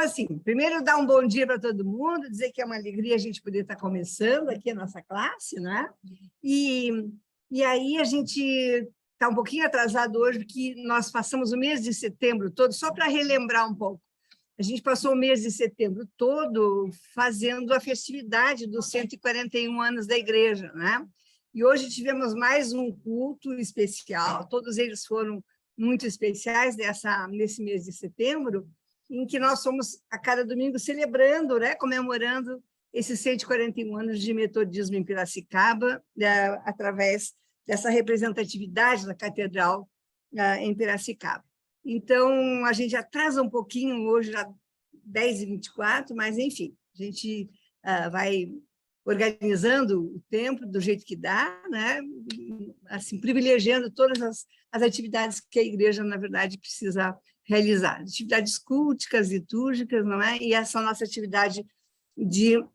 assim, primeiro dar um bom dia para todo mundo, dizer que é uma alegria a gente poder estar começando aqui a nossa classe, né? E aí a gente está um pouquinho atrasado hoje, porque nós passamos o mês de setembro todo, só para relembrar um pouco. A gente passou o mês de setembro todo fazendo a festividade dos 141 anos da igreja, né? E hoje tivemos mais um culto especial, todos eles foram muito especiais nesse mês de setembro, em que nós somos, a cada domingo, celebrando, né, comemorando esses 141 anos de metodismo em Piracicaba, através dessa representatividade da catedral em Piracicaba. Então, a gente atrasa um pouquinho, hoje já 10h24, mas, enfim, a gente vai organizando o tempo do jeito que dá, né? Assim, privilegiando todas as atividades que a igreja, na verdade, precisa realizar. Atividades culticas, litúrgicas, não é? E essa nossa atividade de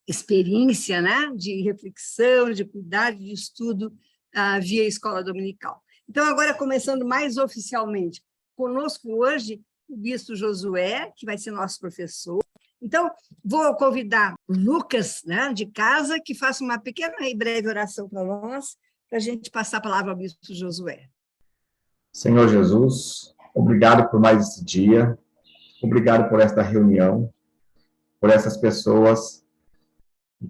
experiência, né? De reflexão, de cuidado, de estudo via escola dominical. Então, agora, começando mais oficialmente, conosco hoje o bispo Josué, que vai ser nosso professor. Então, vou convidar o Lucas, né, de casa, que faça uma pequena e breve oração para nós, para a gente passar a palavra ao bispo Josué. Senhor Jesus, obrigado por mais esse dia, obrigado por esta reunião, por essas pessoas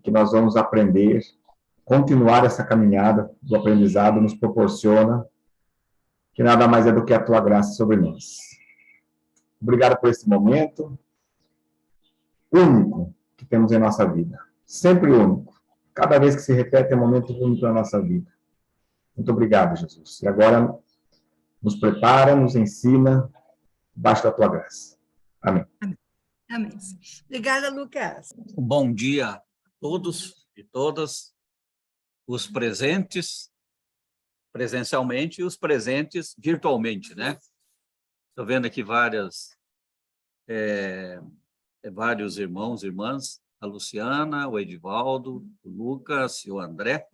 que nós vamos aprender, continuar essa caminhada do aprendizado nos proporciona, que nada mais é do que a tua graça sobre nós. Obrigado por esse momento único que temos em nossa vida, sempre único. Cada vez que se repete é um momento único na nossa vida. Muito obrigado, Jesus. E agora nos prepara, nos ensina, debaixo da tua graça. Amém. Amém. Obrigada, Lucas. Bom dia a todos e todas, os presentes presencialmente e os presentes virtualmente, né? Estou vendo aqui vários irmãos e irmãs, a Luciana, o Edivaldo, o Lucas e o André,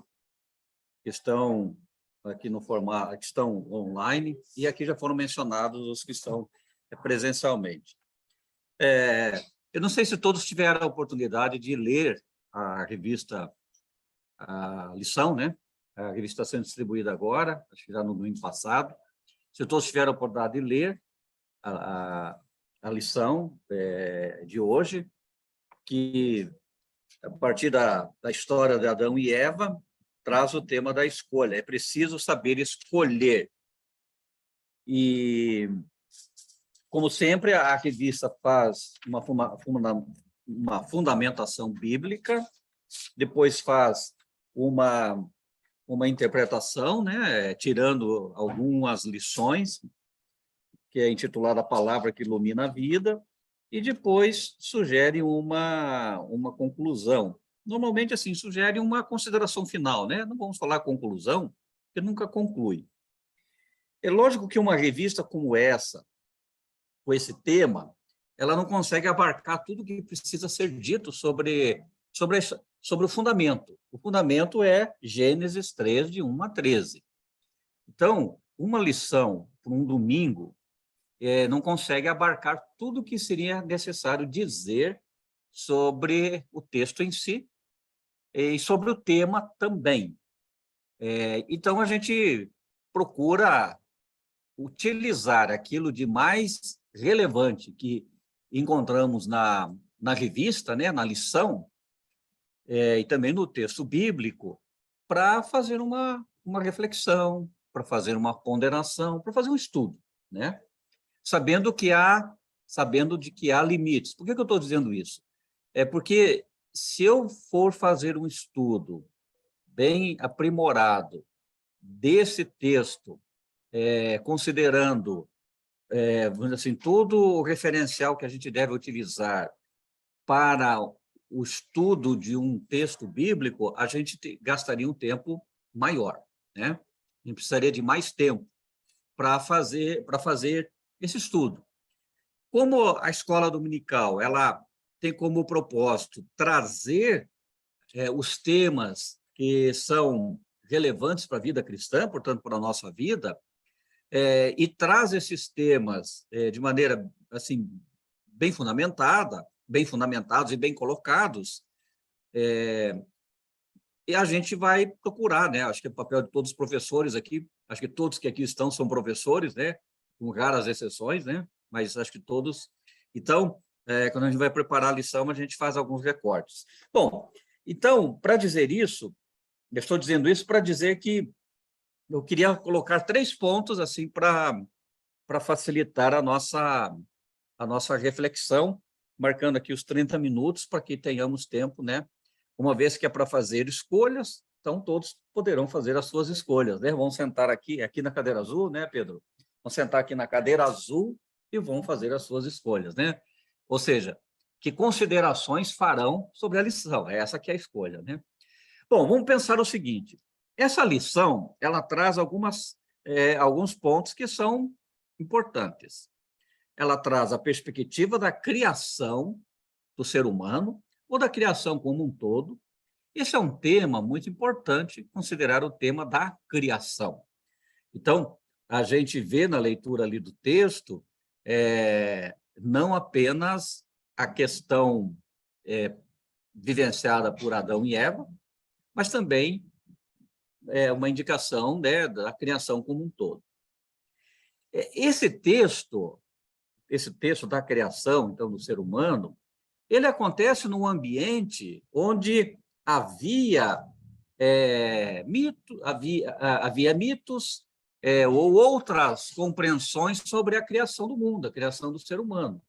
que estão aqui no formato, que estão online, e aqui já foram mencionados os que estão presencialmente. Eu não sei se todos tiveram a oportunidade de ler a revista, a lição, né? A revista está sendo distribuída agora, acho que já no domingo passado. Se todos tiveram a oportunidade de ler a lição de hoje, que, a partir da história de Adão e Eva, traz o tema da escolha. É preciso saber escolher. E, como sempre, a revista faz uma fundamentação bíblica, depois faz uma interpretação, né, tirando algumas lições, que é intitulada A Palavra que Ilumina a Vida, e depois sugere uma conclusão. Normalmente, assim, sugere uma consideração final, né? Não vamos falar conclusão, porque nunca conclui. É lógico que uma revista como essa, com esse tema, ela não consegue abarcar tudo que precisa ser dito sobre o fundamento. O fundamento é Gênesis 3, de 1 a 13. Então, uma lição para um domingo não consegue abarcar tudo o que seria necessário dizer sobre o texto em si e sobre o tema também. Então, a gente procura utilizar aquilo de mais relevante que encontramos na revista, né, na lição, e também no texto bíblico, para fazer uma reflexão, para fazer uma ponderação, para fazer um estudo, né? Sabendo de que há limites. Por que eu estou dizendo isso? É porque, se eu for fazer um estudo bem aprimorado desse texto, considerando, vamos dizer assim, todo o referencial que a gente deve utilizar para o estudo de um texto bíblico, a gente gastaria um tempo maior, né? A gente precisaria de mais tempo para fazer esse estudo. Como a escola dominical ela tem como propósito trazer os temas que são relevantes para a vida cristã, portanto, para a nossa vida, e traz esses temas de maneira assim bem fundamentada, bem fundamentados e bem colocados, e a gente vai procurar, né? Acho que é o papel de todos os professores aqui, acho que todos que aqui estão são professores, né? Com raras exceções, né? Mas acho que todos. Então, quando a gente vai preparar a lição, a gente faz alguns recortes. Bom, então, para dizer isso, eu estou dizendo isso para dizer que eu queria colocar 3 pontos assim para facilitar a nossa reflexão, marcando aqui os 30 minutos para que tenhamos tempo, né? Uma vez que é para fazer escolhas, então todos poderão fazer as suas escolhas, né? Vão sentar aqui na cadeira azul, né, Pedro? Vão sentar aqui na cadeira azul e vão fazer as suas escolhas, né? Ou seja, que considerações farão sobre a lição? Essa que é a escolha, né? Bom, vamos pensar o seguinte, essa lição, ela traz alguns pontos que são importantes. Ela traz a perspectiva da criação do ser humano, ou da criação como um todo. Esse é um tema muito importante, considerar o tema da criação. Então, a gente vê na leitura ali do texto, não apenas a questão vivenciada por Adão e Eva, mas também uma indicação, né, da criação como um todo. Esse texto da criação, então, do ser humano, ele acontece num ambiente onde havia mitos ou outras compreensões sobre a criação do mundo, a criação do ser humano.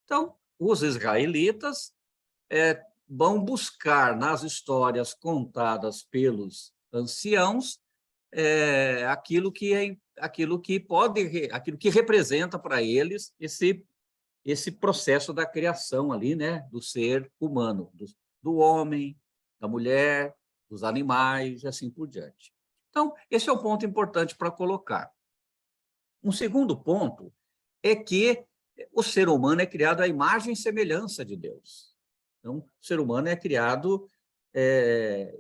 Então, os israelitas vão buscar nas histórias contadas pelos anciãos aquilo que representa para eles esse processo da criação ali, né, do ser humano, do homem, da mulher, dos animais e assim por diante. Então, esse é o ponto importante para colocar. Um segundo ponto é que o ser humano é criado à imagem e semelhança de Deus. Então, o ser humano é criado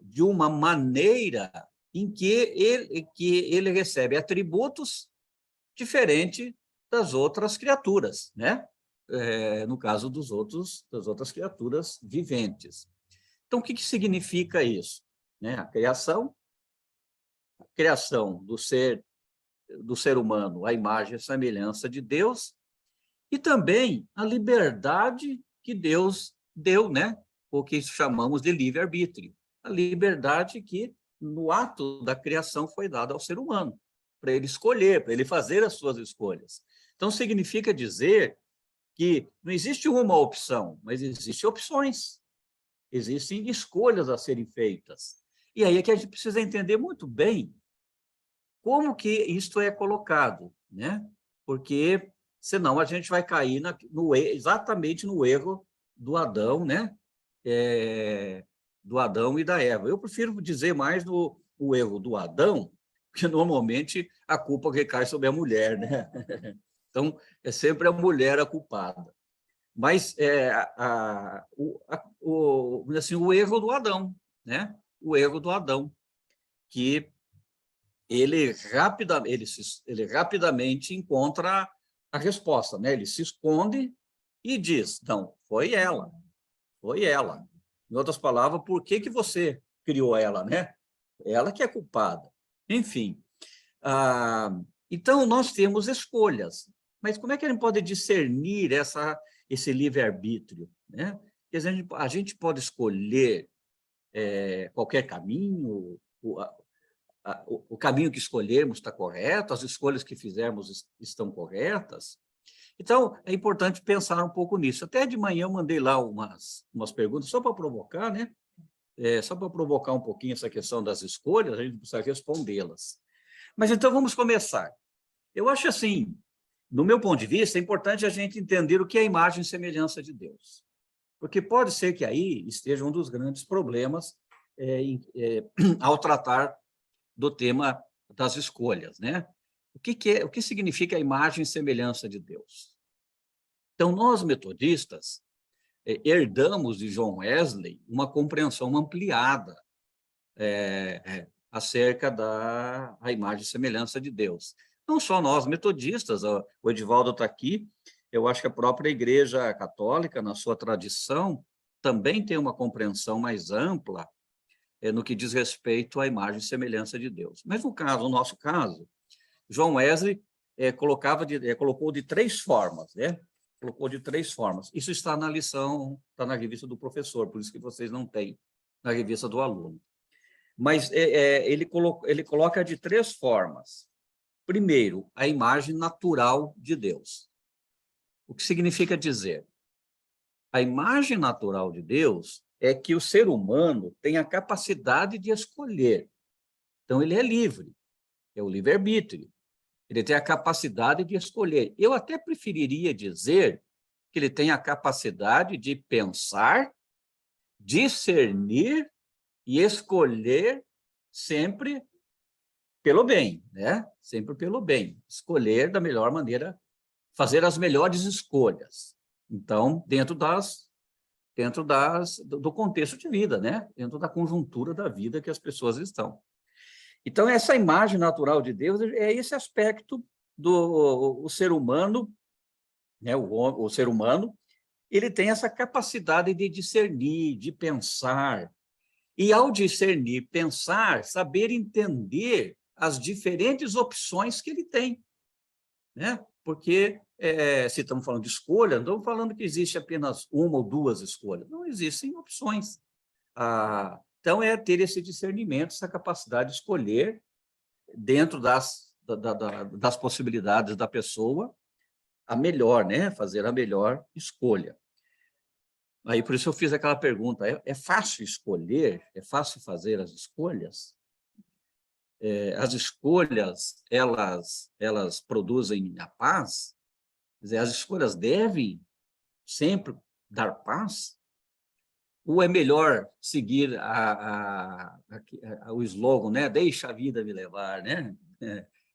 de uma maneira em que ele recebe atributos diferentes das outras criaturas, né? No caso das outras criaturas viventes. Então, o que significa isso? Né? A criação do ser humano, a imagem e semelhança de Deus, e também a liberdade que Deus deu, né? O que chamamos de livre-arbítrio. A liberdade que, no ato da criação, foi dada ao ser humano, para ele escolher, para ele fazer as suas escolhas. Então, significa dizer que não existe uma opção, mas existem opções, existem escolhas a serem feitas. E aí é que a gente precisa entender muito bem como que isto é colocado, né? Porque senão a gente vai cair exatamente no erro do Adão, né? Do Adão e da Eva. Eu prefiro dizer mais o erro do Adão, porque normalmente a culpa recai sobre a mulher, né? Então, é sempre a mulher a culpada. Mas o erro do Adão, né? O erro do Adão, que ele rapidamente encontra a resposta, né? Ele se esconde e diz, não, foi ela. Em outras palavras, por que você criou ela, né? Ela que é culpada. Enfim, então nós temos escolhas, mas como é que a gente pode discernir esse livre-arbítrio, né? A gente pode escolher qualquer caminho, o caminho que escolhermos está correto, as escolhas que fizermos estão corretas. Então, é importante pensar um pouco nisso. Até de manhã eu mandei lá umas perguntas, só para provocar, né? Só para provocar um pouquinho essa questão das escolhas, a gente precisa respondê-las. Mas então vamos começar. Eu acho assim, no meu ponto de vista, é importante a gente entender o que é a imagem e semelhança de Deus. Porque pode ser que aí esteja um dos grandes problemas ao tratar do tema das escolhas, né? O que significa a imagem e semelhança de Deus? Então, nós metodistas herdamos de John Wesley uma compreensão ampliada acerca da imagem e semelhança de Deus. Não só nós metodistas, o Edivaldo está aqui, eu acho que a própria Igreja Católica, na sua tradição, também tem uma compreensão mais ampla no que diz respeito à imagem e semelhança de Deus. Mas no nosso caso, John Wesley colocou de 3 formas, né? Colocou de 3 formas. Isso está na lição, está na revista do professor, por isso que vocês não têm na revista do aluno. Mas ele coloca de 3 formas. Primeiro, a imagem natural de Deus. O que significa dizer? A imagem natural de Deus é que o ser humano tem a capacidade de escolher. Então, ele é livre, é o livre-arbítrio. Ele tem a capacidade de escolher. Eu até preferiria dizer que ele tem a capacidade de pensar, discernir e escolher sempre pelo bem, né? Sempre pelo bem. Escolher da melhor maneira, fazer as melhores escolhas. Então, dentro do contexto de vida, né? Dentro da conjuntura da vida que as pessoas estão. Então, essa imagem natural de Deus é esse aspecto do ser humano, né? O ser humano, ele tem essa capacidade de discernir, de pensar, e ao discernir, pensar, saber entender as diferentes opções que ele tem, né? Porque, se estamos falando de escolha, não estamos falando que existe apenas uma ou 2 escolhas, não existem opções. Então, é ter esse discernimento, essa capacidade de escolher dentro das possibilidades da pessoa a melhor, né? Fazer a melhor escolha. Aí, por isso eu fiz aquela pergunta, é fácil escolher? É fácil fazer as escolhas? As escolhas, elas produzem a paz? Quer dizer, as escolhas devem sempre dar paz? Ou é melhor seguir o slogan, né? Deixa a vida me levar, né?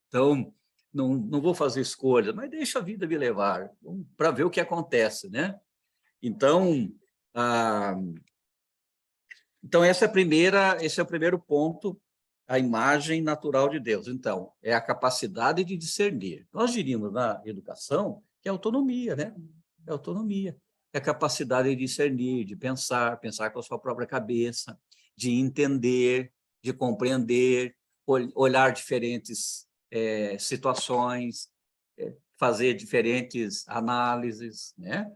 Então, não vou fazer escolhas, mas deixa a vida me levar, para ver o que acontece, né? Então, esse é o primeiro ponto, a imagem natural de Deus. Então, é a capacidade de discernir. Nós diríamos na educação que é autonomia, né? É autonomia. É a capacidade de discernir, de pensar com a sua própria cabeça, de entender, de compreender, olhar diferentes situações, fazer diferentes análises, né?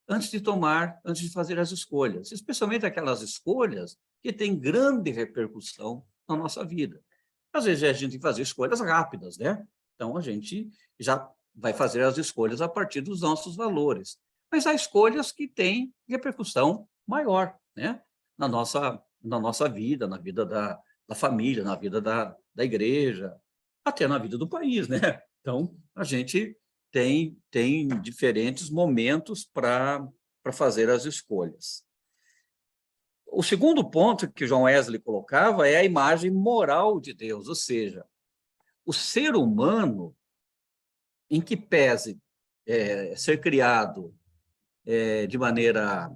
Antes de fazer as escolhas, especialmente aquelas escolhas que têm grande repercussão na nossa vida. Às vezes a gente tem que fazer escolhas rápidas, né? Então a gente já vai fazer as escolhas a partir dos nossos valores. Mas há escolhas que têm repercussão maior, né? Na nossa vida, na vida da família, na vida da igreja, até na vida do país, né? Então, a gente tem diferentes momentos para fazer as escolhas. O segundo ponto que John Wesley colocava é a imagem moral de Deus, ou seja, o ser humano, em que pese ser criado de maneira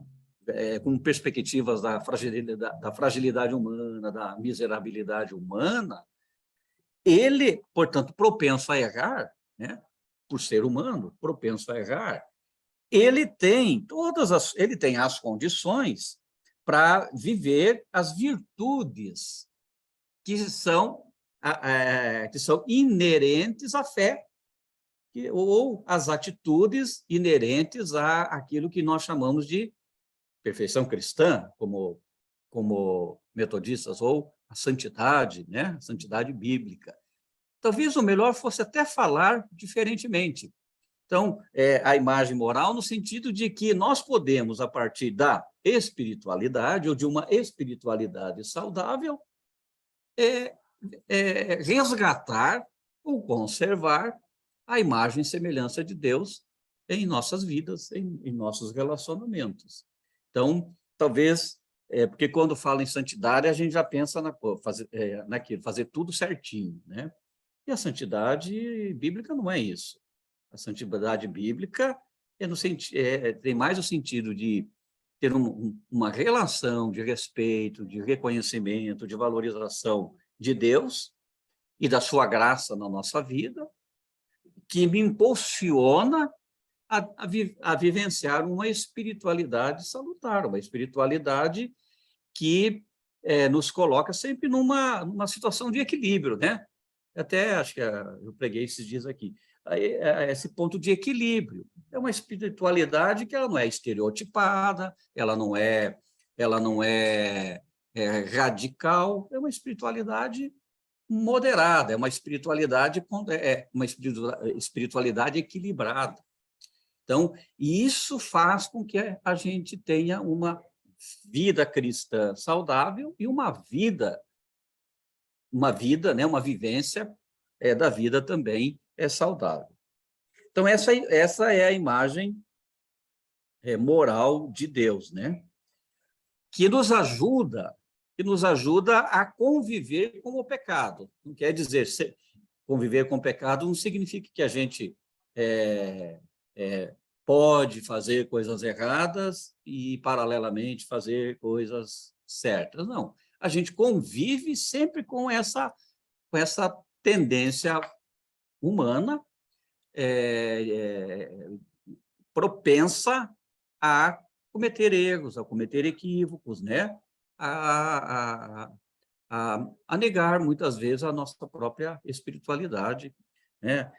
com perspectivas da fragilidade humana, da miserabilidade humana, ele, portanto, propenso a errar, né? Por ser humano, propenso a errar, ele tem as condições para viver as virtudes que são inerentes à fé, ou as atitudes inerentes àquilo que nós chamamos de perfeição cristã, como metodistas, ou a santidade, né? A santidade bíblica. Talvez o melhor fosse até falar diferentemente. Então, a imagem moral no sentido de que nós podemos, a partir da espiritualidade, ou de uma espiritualidade saudável, resgatar ou conservar a imagem e semelhança de Deus em nossas vidas, em nossos relacionamentos. Então, talvez, porque quando fala em santidade, a gente já pensa naquilo, fazer tudo certinho, né? E a santidade bíblica não é isso. A santidade bíblica tem mais o sentido de ter uma relação de respeito, de reconhecimento, de valorização de Deus e da sua graça na nossa vida, que me impulsiona a vivenciar uma espiritualidade salutar, uma espiritualidade que nos coloca sempre numa situação de equilíbrio, né? Até acho que eu preguei esses dias aqui. Esse ponto de equilíbrio. É uma espiritualidade que ela não é estereotipada, ela não é radical, é uma espiritualidade moderada, é uma espiritualidade equilibrada. Então, isso faz com que a gente tenha uma vida cristã saudável e uma né, uma vivência da vida também saudável. Então, essa é a imagem moral de Deus, né? Que nos ajuda a conviver com o pecado. Não quer dizer conviver com o pecado não significa que a gente pode fazer coisas erradas e, paralelamente, fazer coisas certas. Não. A gente convive sempre com essa tendência humana propensa a cometer erros, a cometer equívocos, né? a negar, muitas vezes, a nossa própria espiritualidade, né?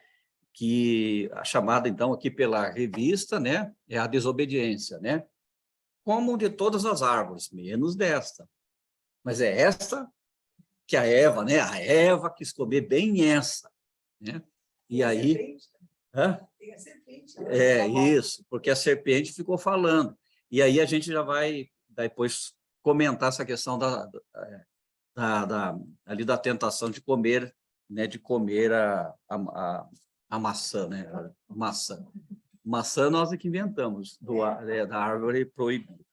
Que a chamada, então, aqui pela revista, né, é a desobediência, né? Comam de todas as árvores, menos desta. Mas é esta que a Eva, né? A Eva quis comer bem essa, né? E aí... Tem a serpente. Isso, porque a serpente ficou falando. E aí a gente já vai depois comentar essa questão ali da tentação de comer, né? De comer a maçã, né? Maçã nós é que inventamos, da árvore proibida.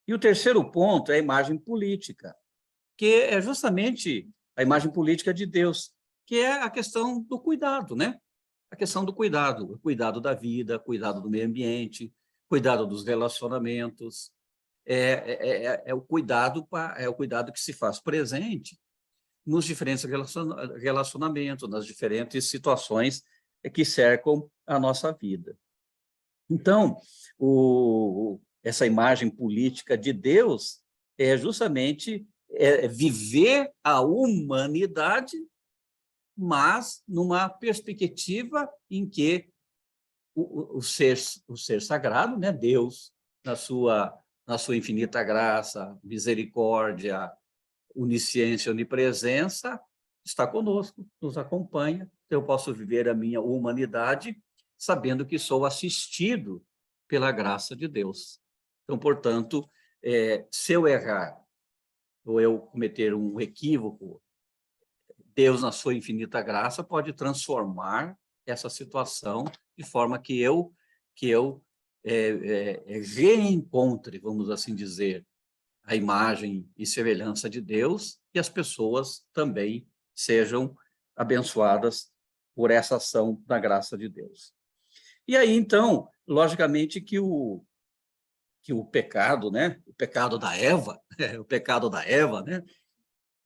E o terceiro ponto é a imagem política, que é justamente a imagem política de Deus, que é a questão do cuidado, né? A questão do cuidado, o cuidado da vida, cuidado do meio ambiente, cuidado dos relacionamentos, o cuidado que se faz presente nos diferentes relacionamentos, nas diferentes situações que cercam a nossa vida. Então, essa imagem política de Deus é justamente viver a humanidade, mas numa perspectiva em que o ser sagrado, né, Deus, na sua infinita graça, misericórdia, onisciência, onipresença, está conosco, nos acompanha. Eu posso viver a minha humanidade sabendo que sou assistido pela graça de Deus. Então, portanto, se eu errar ou eu cometer um equívoco, Deus, na sua infinita graça, pode transformar essa situação de forma que eu reencontre, vamos assim dizer, a imagem e semelhança de Deus e as pessoas também sejam abençoadas por essa ação da graça de Deus. E aí, então, logicamente que o pecado, né? O pecado da Eva, né?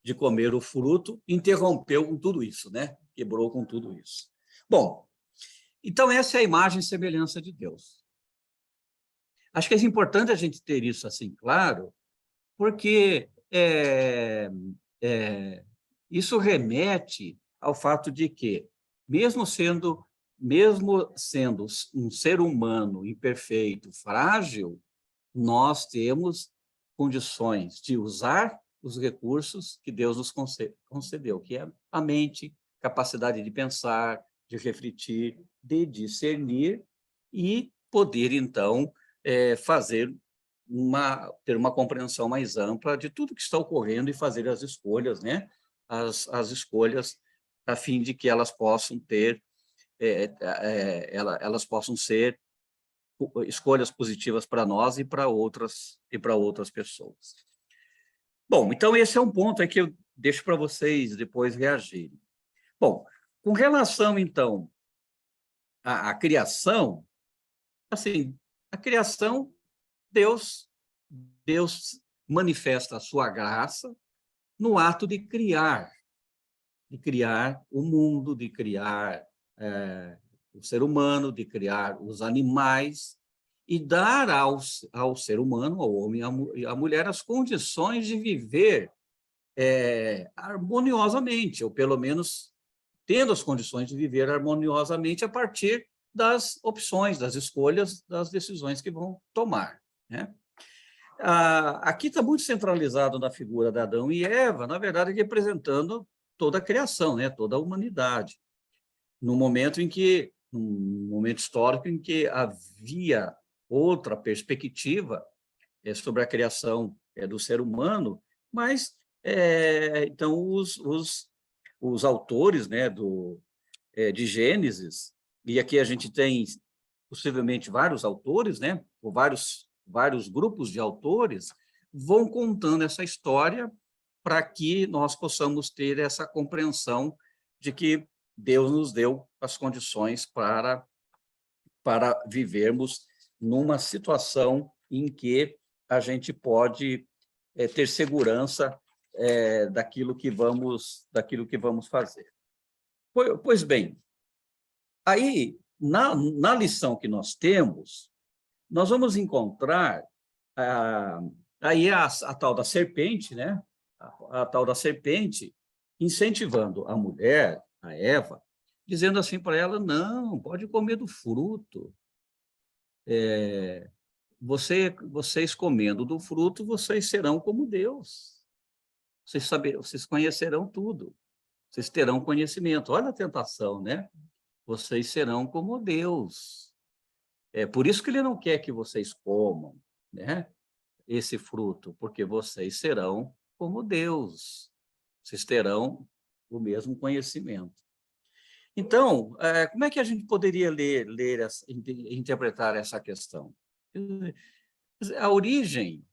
De comer o fruto, interrompeu com tudo isso, né? Quebrou com tudo isso. Bom, então essa é a imagem e semelhança de Deus. Acho que é importante a gente ter isso assim claro, porque isso remete ao fato de que, mesmo sendo um ser humano imperfeito, frágil, nós temos condições de usar os recursos que Deus nos concedeu, que é a mente, capacidade de pensar, de refletir, de discernir e poder, então, ter uma compreensão mais ampla de tudo que está ocorrendo e fazer as escolhas, né? As escolhas a fim de que elas possam ter, elas possam ser escolhas positivas para nós e para outras pessoas. Bom, então esse é um ponto aí que eu deixo para vocês depois reagirem. Bom, com relação, então, à criação, assim, a criação, Deus manifesta a sua graça no ato de criar o mundo, de criar o ser humano, de criar os animais e dar ao ser humano, ao homem e à mulher, as condições de viver harmoniosamente, ou pelo menos tendo as condições de viver harmoniosamente a partir das opções, das escolhas, das decisões que vão tomar, né? Aqui está muito centralizado na figura de Adão e Eva, na verdade, representando toda a criação, né? Toda a humanidade, num momento histórico em que havia outra perspectiva sobre a criação do ser humano, mas então os autores, né, de Gênesis, e aqui a gente tem possivelmente vários autores, né, ou vários grupos de autores, vão contando essa história para que nós possamos ter essa compreensão de que Deus nos deu as condições para vivermos numa situação em que a gente pode ter segurança daquilo que vamos fazer. Pois bem, aí, na lição que nós temos, nós vamos encontrar aí a tal da serpente, né? A tal da serpente incentivando a mulher, a Eva, dizendo assim para ela: não, pode comer do fruto. Vocês comendo do fruto, vocês serão como Deus. Vocês conhecerão tudo. Vocês terão conhecimento. Olha a tentação, né? Vocês serão como Deus. Por isso que ele não quer que vocês comam, né, esse fruto, porque vocês serão como Deus. Vocês terão o mesmo conhecimento. Então, como é que a gente poderia interpretar essa questão? A origem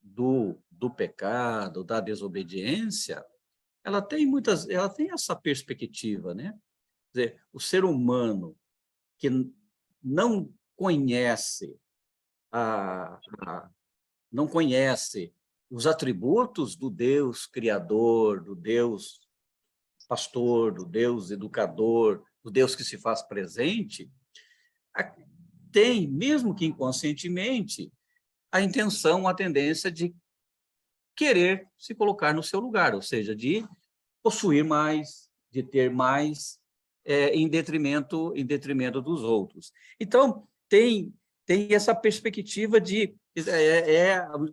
do pecado, da desobediência, ela tem essa perspectiva, né? Quer dizer, o ser humano que não conhece os atributos do Deus criador, do Deus pastor, do Deus educador, do Deus que se faz presente, tem, mesmo que inconscientemente, a intenção, a tendência de querer se colocar no seu lugar, ou seja, de possuir mais, de ter mais, em detrimento dos outros. Então, tem essa perspectiva de...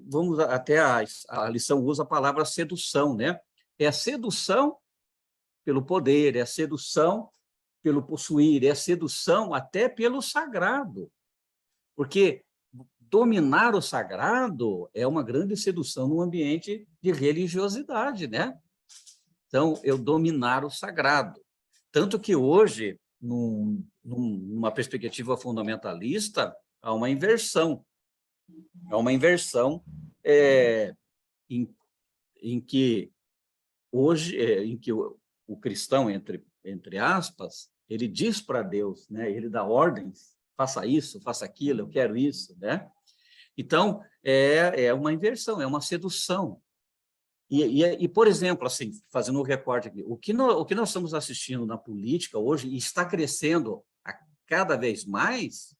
vamos até a lição usa a palavra sedução, né? É a sedução pelo poder, é a sedução pelo possuir, é a sedução até pelo sagrado. Porque dominar o sagrado é uma grande sedução num ambiente de religiosidade, né? Então, eu dominar o sagrado. Tanto que hoje, numa perspectiva fundamentalista, há uma inversão. Há uma inversão em que hoje, em que o cristão, entre aspas, ele diz para Deus, né? Ele dá ordens: faça isso, faça aquilo, eu quero isso, né? Então, é uma inversão, é uma sedução. E, por exemplo, assim, fazendo um recorte aqui, o que nós estamos assistindo na política hoje, e está crescendo cada vez mais,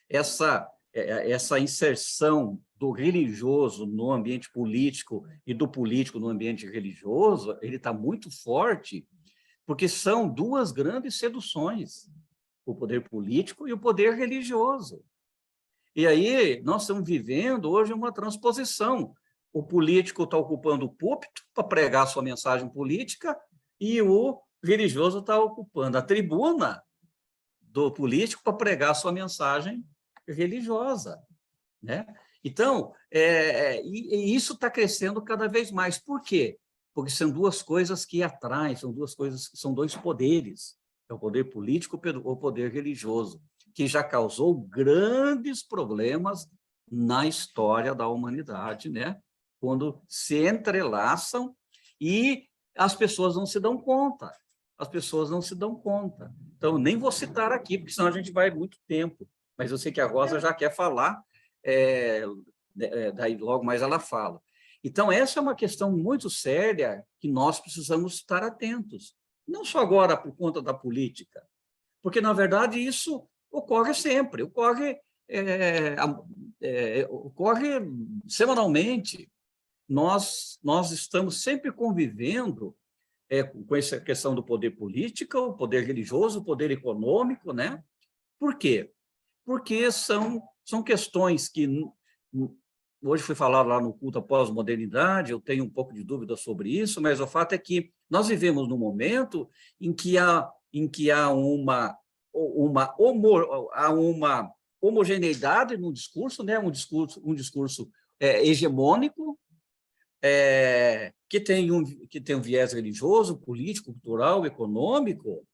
essa inserção do religioso no ambiente político e do político no ambiente religioso, ele está muito forte, porque são duas grandes seduções, o poder político e o poder religioso. E aí nós estamos vivendo hoje uma transposição. O político está ocupando o púlpito para pregar sua mensagem política e o religioso está ocupando a tribuna do político para pregar sua mensagem religiosa, né? Então, e isso está crescendo cada vez mais. Por quê? Porque são duas coisas que atraem, são dois poderes. É o poder político e o poder religioso, que já causou grandes problemas na história da humanidade, né? Quando se entrelaçam e as pessoas não se dão conta. As pessoas não se dão conta. Então, nem vou citar aqui, porque senão a gente vai muito tempo. Mas eu sei que a Rosa já quer falar, daí logo mais ela fala. Então, essa é uma questão muito séria que nós precisamos estar atentos. não só agora por conta da política, porque, na verdade, isso ocorre sempre, ocorre semanalmente. Nós estamos sempre convivendo com essa questão do poder político, o poder religioso, o poder econômico, né? Por quê? Porque são questões que hoje foi falado lá no culto à pós-modernidade, eu tenho um pouco de dúvida sobre isso, mas o fato é que nós vivemos num momento em que há uma homogeneidade no discurso, né? um discurso hegemônico, que tem um viés religioso, político, cultural, econômico,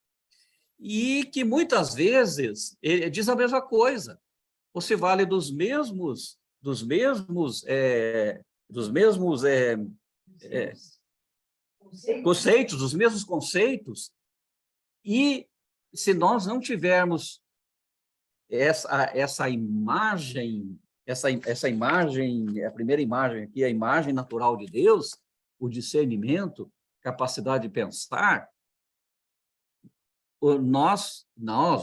e que muitas vezes diz a mesma coisa. Você vale dos mesmos conceitos, dos mesmos conceitos, e se nós não tivermos essa imagem, a primeira imagem aqui, a imagem natural de Deus, o discernimento, capacidade de pensar, nós,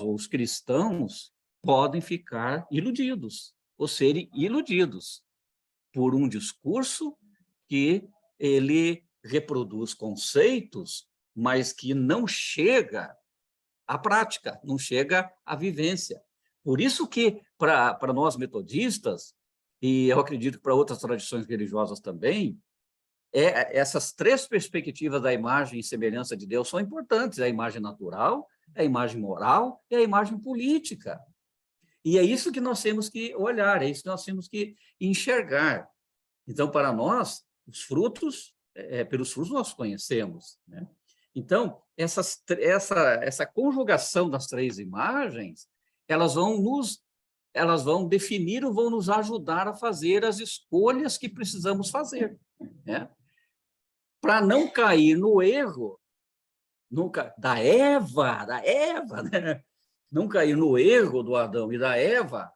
os cristãos, podem ficar iludidos, ou serem iludidos por um discurso que ele reproduz conceitos, mas que não chega à prática, não chega à vivência. Por isso que, para nós metodistas, e eu acredito que para outras tradições religiosas também, essas três perspectivas da imagem e semelhança de Deus são importantes: a imagem natural, a imagem moral e a imagem política. E é isso que nós temos que olhar, é isso que nós temos que enxergar. Então, para nós, os frutos, pelos frutos nós conhecemos, né? Então, essa conjugação das três imagens, elas vão definir ou vão nos ajudar a fazer as escolhas que precisamos fazer, né? Para não cair no erro da Eva, né? Não cair no erro do Adão e da Eva,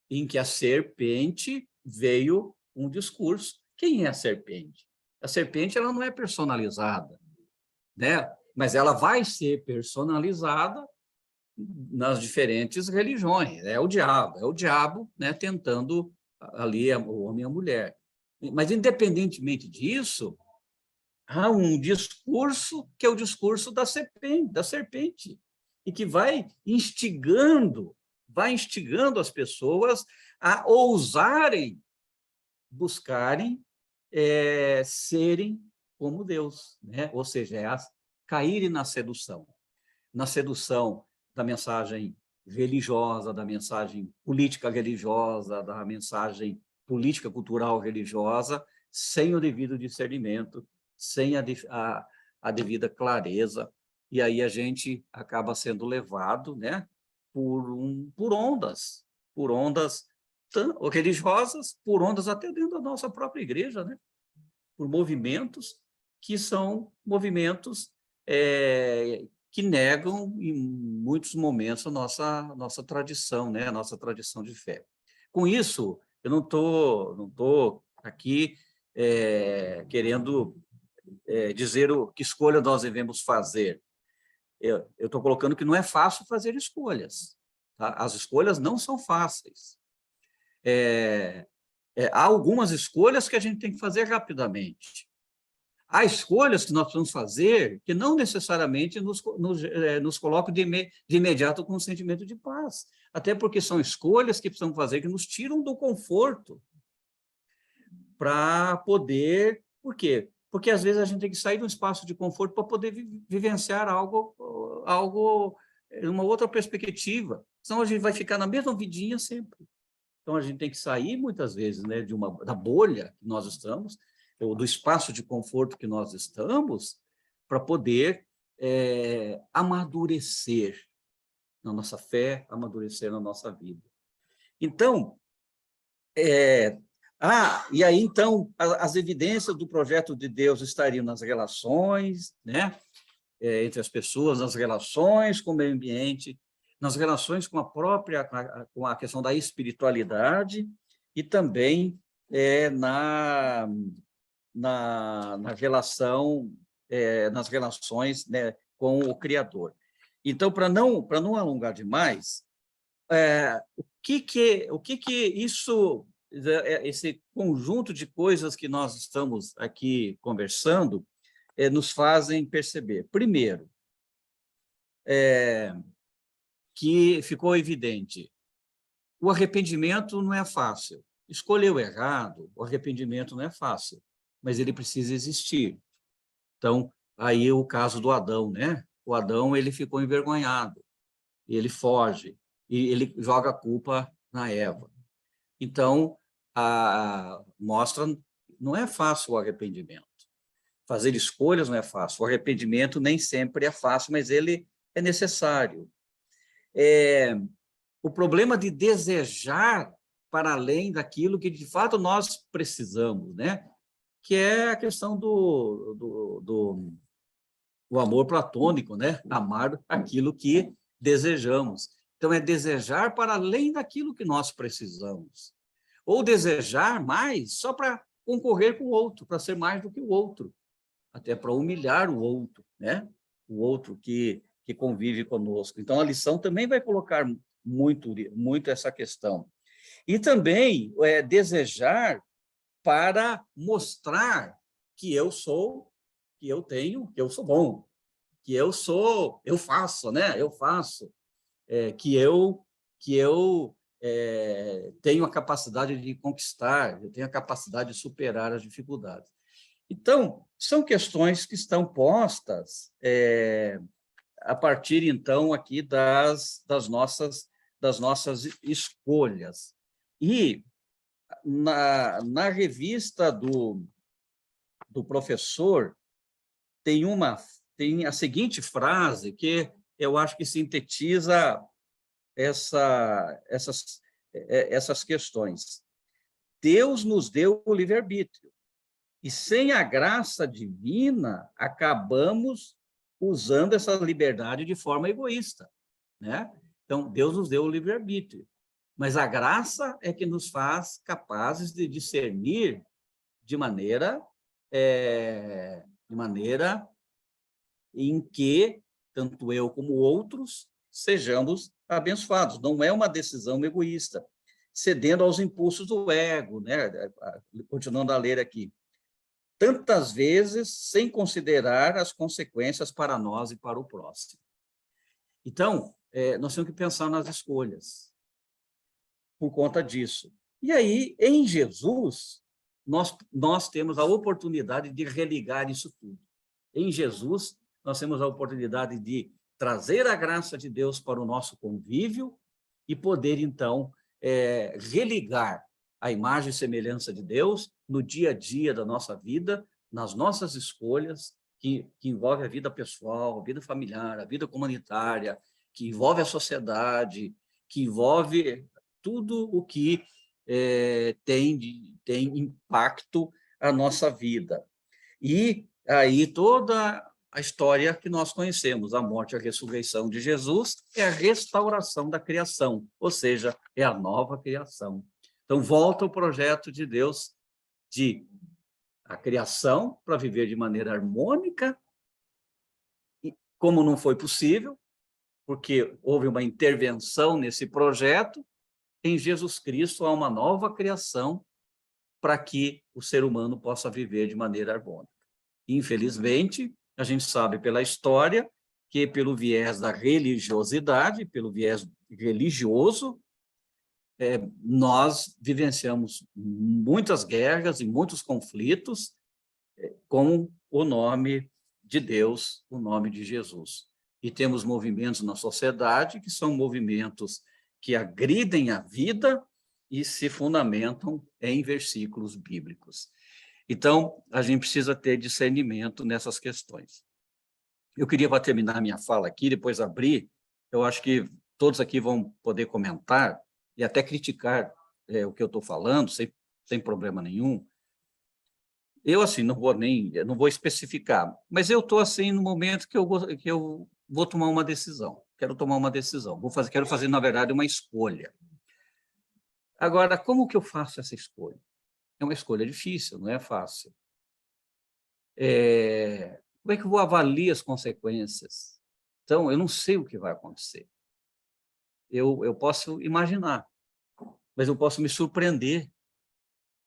em que a serpente veio um discurso. Quem é a serpente? A serpente, ela não é personalizada, né? Mas ela vai ser personalizada nas diferentes religiões. É o diabo, né, tentando ali o homem e a mulher. Mas, independentemente disso, há um discurso que é o discurso da serpente, e que vai instigando as pessoas a ousarem, buscarem serem como Deus, né? Ou seja, caírem na sedução da mensagem religiosa, da mensagem política religiosa, da mensagem política cultural religiosa, sem o devido discernimento, sem a devida clareza, e aí a gente acaba sendo levado, né, por ondas religiosas, por ondas até dentro da nossa própria igreja, né, por movimentos que são movimentos que negam, em muitos momentos, a nossa tradição, né, a nossa tradição de fé. Com isso, eu não tô aqui querendo dizer que escolha nós devemos fazer. Eu estou colocando que não é fácil fazer escolhas, tá? As escolhas não são fáceis. Há algumas escolhas que a gente tem que fazer rapidamente. Há escolhas que nós precisamos fazer que não necessariamente nos colocam de imediato com um sentimento de paz, até porque são escolhas que precisamos fazer que nos tiram do conforto para poder... Por quê? Porque, às vezes, a gente tem que sair de um espaço de conforto para poder vivenciar algo, uma outra perspectiva. Senão, a gente vai ficar na mesma vidinha sempre. Então, a gente tem que sair, muitas vezes, né, da bolha que nós estamos, ou do espaço de conforto que nós estamos, para poder amadurecer na nossa fé, amadurecer na nossa vida. Então, e aí, então, as evidências do projeto de Deus estariam nas relações, né, entre as pessoas, nas relações com o meio ambiente, nas relações com com a questão da espiritualidade, e também nas relações, né, com o Criador. Então, para não alongar demais, o que isso, esse conjunto de coisas que nós estamos aqui conversando, nos fazem perceber? Primeiro, que ficou evidente, o arrependimento não é fácil. Escolheu errado, o arrependimento não é fácil, mas ele precisa existir. Então, aí o caso do Adão, né? O Adão, ele ficou envergonhado, ele foge, e ele joga a culpa na Eva. Então, mostra, não é fácil o arrependimento. Fazer escolhas não é fácil. O arrependimento nem sempre é fácil, mas ele é necessário. O problema de desejar para além daquilo que, de fato, nós precisamos, né? Que é a questão do amor platônico, né? Amar aquilo que desejamos. Então, é desejar para além daquilo que nós precisamos. Ou desejar mais só para concorrer com o outro, para ser mais do que o outro, até para humilhar o outro, né? O outro que convive conosco. Então, a lição também vai colocar muito essa questão. E também desejar para mostrar que eu sou, que eu tenho, que eu sou bom, que eu faço, né? Eu faço, que eu tenho a capacidade de conquistar, eu tenho a capacidade de superar as dificuldades. Então, são questões que estão postas a partir, então, aqui das nossas escolhas. E na revista do professor, tem a seguinte frase que eu acho que sintetiza essas questões. Deus nos deu o livre-arbítrio, e sem a graça divina, acabamos usando essa liberdade de forma egoísta, né? Então, Deus nos deu o livre-arbítrio, mas a graça é que nos faz capazes de discernir de maneira em que tanto eu como outros sejamos abençoados. Não é uma decisão egoísta, cedendo aos impulsos do ego, né? Continuando a ler aqui. Tantas vezes sem considerar as consequências para nós e para o próximo. Então, nós temos que pensar nas escolhas por conta disso. E aí, em Jesus, nós temos a oportunidade de religar isso tudo. Em Jesus, nós temos a oportunidade de trazer a graça de Deus para o nosso convívio e poder, então, religar a imagem e semelhança de Deus no dia a dia da nossa vida, nas nossas escolhas, que envolve a vida pessoal, a vida familiar, a vida comunitária, que envolve a sociedade, que envolve tudo o que tem impacto a nossa vida. E aí toda a história que nós conhecemos, a morte e a ressurreição de Jesus, é a restauração da criação, ou seja, é a nova criação. Então, volta o projeto de Deus de a criação para viver de maneira harmônica, e como não foi possível, porque houve uma intervenção nesse projeto, em Jesus Cristo há uma nova criação para que o ser humano possa viver de maneira harmônica. Infelizmente, a gente sabe pela história que, pelo viés da religiosidade, pelo viés religioso, nós vivenciamos muitas guerras e muitos conflitos com o nome de Deus, o nome de Jesus. E temos movimentos na sociedade que são movimentos que agridem a vida e se fundamentam em versículos bíblicos. Então, a gente precisa ter discernimento nessas questões. Eu queria, para terminar minha fala aqui, depois abrir, eu acho que todos aqui vão poder comentar e até criticar o que eu estou falando, sem problema nenhum. Eu, assim, não vou especificar, mas eu estou, assim, no momento que eu vou tomar uma decisão. Quero tomar uma decisão. Quero fazer, na verdade, uma escolha. Agora, como que eu faço essa escolha? É uma escolha difícil, não é fácil. Como é que eu vou avaliar as consequências? Então, eu não sei o que vai acontecer. Eu posso imaginar, mas eu posso me surpreender,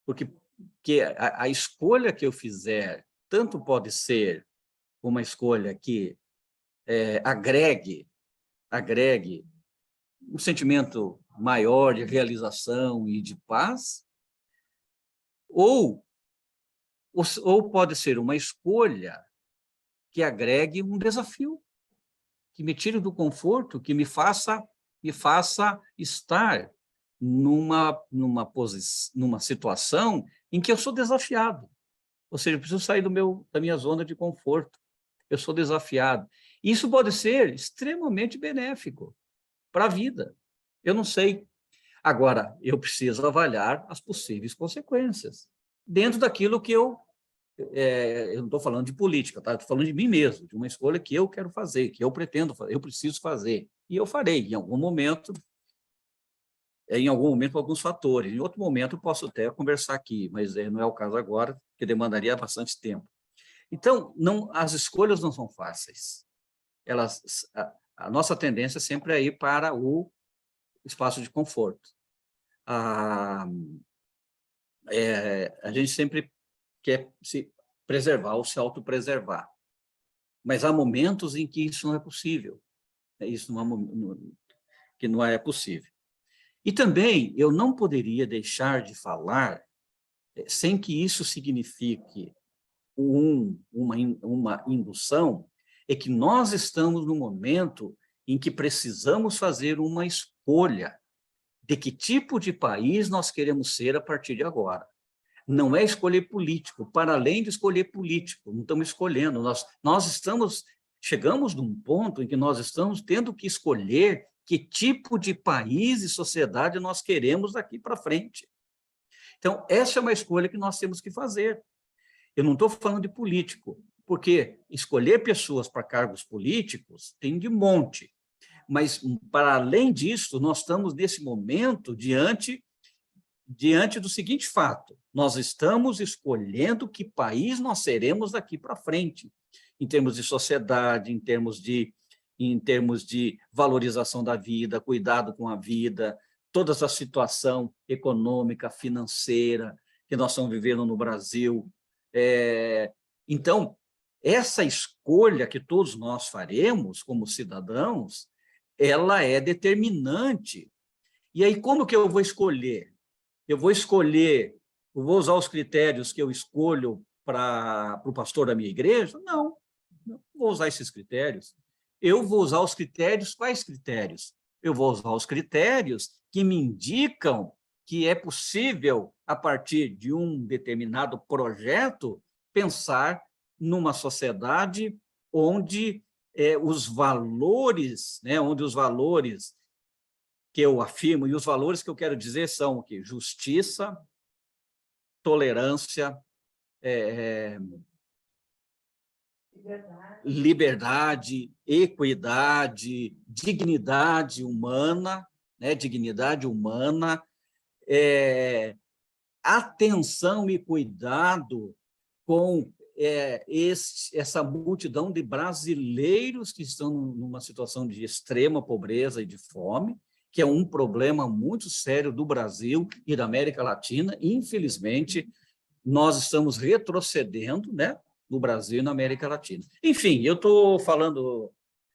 porque a escolha que eu fizer, tanto pode ser uma escolha que agregue um sentimento maior de realização e de paz, ou pode ser uma escolha que agregue um desafio, que me tire do conforto, que me faça estar numa situação em que eu sou desafiado. Ou seja, eu preciso sair da minha zona de conforto. Eu sou desafiado. Isso pode ser extremamente benéfico para a vida. Eu não sei. Agora, eu preciso avaliar as possíveis consequências, dentro daquilo que eu não estou falando de política, tá? Estou falando de mim mesmo, de uma escolha que eu quero fazer, que eu pretendo fazer, eu preciso fazer. E eu farei, em algum momento, por alguns fatores. Em outro momento, eu posso até conversar aqui, mas não é o caso agora, porque demandaria bastante tempo. Então, as escolhas não são fáceis. A nossa tendência sempre é ir para o espaço de conforto. A gente sempre quer se preservar ou se autopreservar. Mas há momentos em que isso não é possível. Que não é possível. E também eu não poderia deixar de falar sem que isso signifique uma indução, é que nós estamos no momento em que precisamos fazer uma escolha de que tipo de país nós queremos ser a partir de agora. Não é escolher político, para além de escolher político, não estamos escolhendo, chegamos num ponto em que nós estamos tendo que escolher que tipo de país e sociedade nós queremos daqui para frente. Então, essa é uma escolha que nós temos que fazer. Eu não estou falando de político, porque escolher pessoas para cargos políticos tem de monte, mas, para além disso, nós estamos, nesse momento, diante do seguinte fato: nós estamos escolhendo que país nós seremos daqui para frente, em termos de sociedade, em termos de valorização da vida, cuidado com a vida, toda essa situação econômica, financeira que nós estamos vivendo no Brasil. Então, essa escolha que todos nós faremos como cidadãos, ela é determinante. E aí, como que eu vou escolher? Eu vou usar os critérios que eu escolho para o pastor da minha igreja? Não vou usar esses critérios. Eu vou usar os critérios, quais critérios? Eu vou usar os critérios que me indicam que é possível, a partir de um determinado projeto, pensar numa sociedade onde os valores, que eu afirmo, e os valores que eu quero dizer são o quê? Justiça, tolerância, liberdade, equidade, dignidade humana, atenção e cuidado com essa multidão de brasileiros que estão numa situação de extrema pobreza e de fome, que é um problema muito sério do Brasil e da América Latina. Infelizmente, nós estamos retrocedendo, no Brasil e na América Latina. Enfim, eu estou falando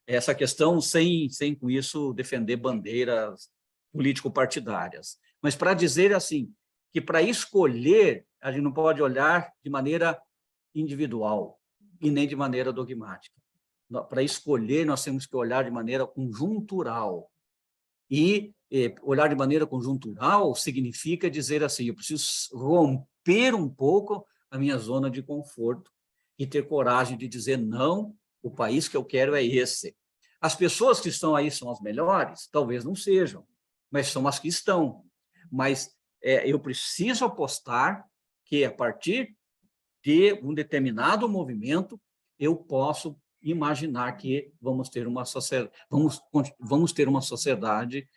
essa questão sem com isso defender bandeiras político-partidárias, mas para dizer assim, que para escolher, a gente não pode olhar de maneira individual e nem de maneira dogmática. Para escolher, nós temos que olhar de maneira conjuntural. E olhar de maneira conjuntural significa dizer assim: eu preciso romper um pouco a minha zona de conforto e ter coragem de dizer não, o país que eu quero é esse. As pessoas que estão aí são as melhores? Talvez não sejam, mas são as que estão. Mas eu preciso apostar que, a partir de um determinado movimento, eu posso imaginar que vamos ter uma sociedade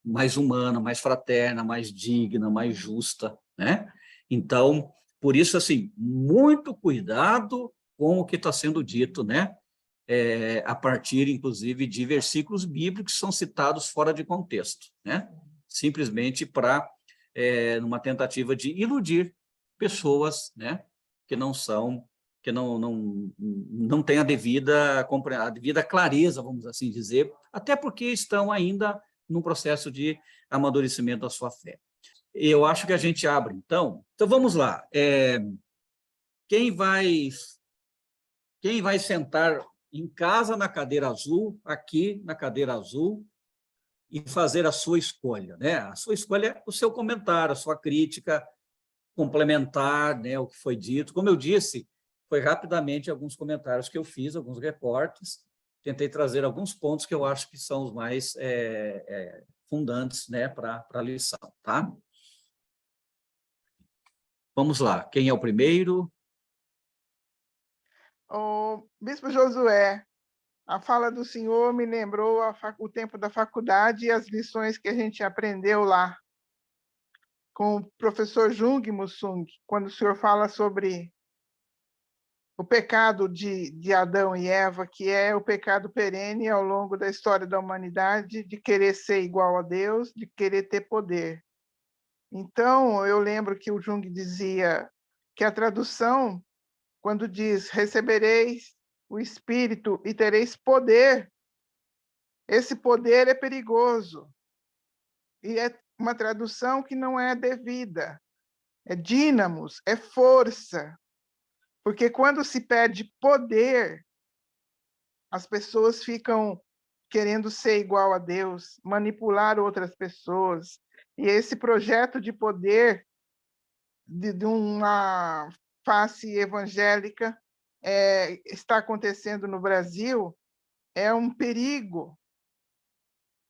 mais humana, mais fraterna, mais digna, mais justa, Então, por isso, assim, muito cuidado com o que está sendo dito, a partir, inclusive, de versículos bíblicos que são citados fora de contexto, né? Simplesmente para numa tentativa de iludir pessoas, né? Que não têm a devida clareza, vamos assim dizer, até porque estão ainda num processo de amadurecimento da sua fé. Eu acho que a gente abre, então vamos lá. Quem vai sentar em casa na cadeira azul, aqui na cadeira azul, e fazer a sua escolha, né? A sua escolha é o seu comentário, a sua crítica, complementar, né, o que foi dito. Como eu disse, foi rapidamente alguns comentários que eu fiz, alguns recortes, tentei trazer alguns pontos que eu acho que são os mais fundantes, né, para a lição, tá? Vamos lá, quem é o primeiro? O Bispo Josué, a fala do senhor me lembrou o tempo da faculdade e as lições que a gente aprendeu lá com o professor Jung Musung, quando o senhor fala sobre o pecado de Adão e Eva, que é o pecado perene ao longo da história da humanidade, de querer ser igual a Deus, de querer ter poder. Então, eu lembro que o Jung dizia que a tradução, quando diz recebereis o Espírito e tereis poder, esse poder é perigoso. E é uma tradução que não é devida. É dínamos, é força. Porque quando se pede poder, as pessoas ficam querendo ser igual a Deus, manipular outras pessoas. E esse projeto de poder de uma face evangélica está acontecendo no Brasil, é um perigo.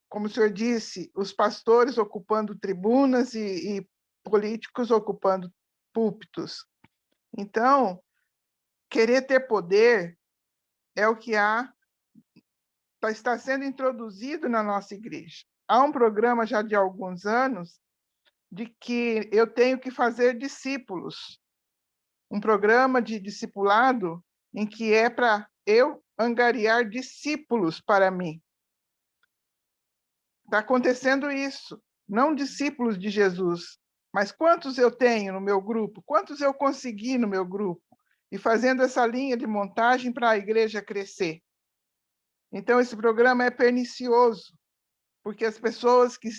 Como o senhor disse, os pastores ocupando tribunas e políticos ocupando púlpitos. Então, querer ter poder é o que está sendo introduzido na nossa igreja. Há um programa já de alguns anos de que eu tenho que fazer discípulos. Um programa de discipulado em que é para eu angariar discípulos para mim. Está acontecendo isso. Não discípulos de Jesus, mas quantos eu tenho no meu grupo? Quantos eu consegui no meu grupo? E fazendo essa linha de montagem para a igreja crescer. Então, esse programa é pernicioso, porque as pessoas que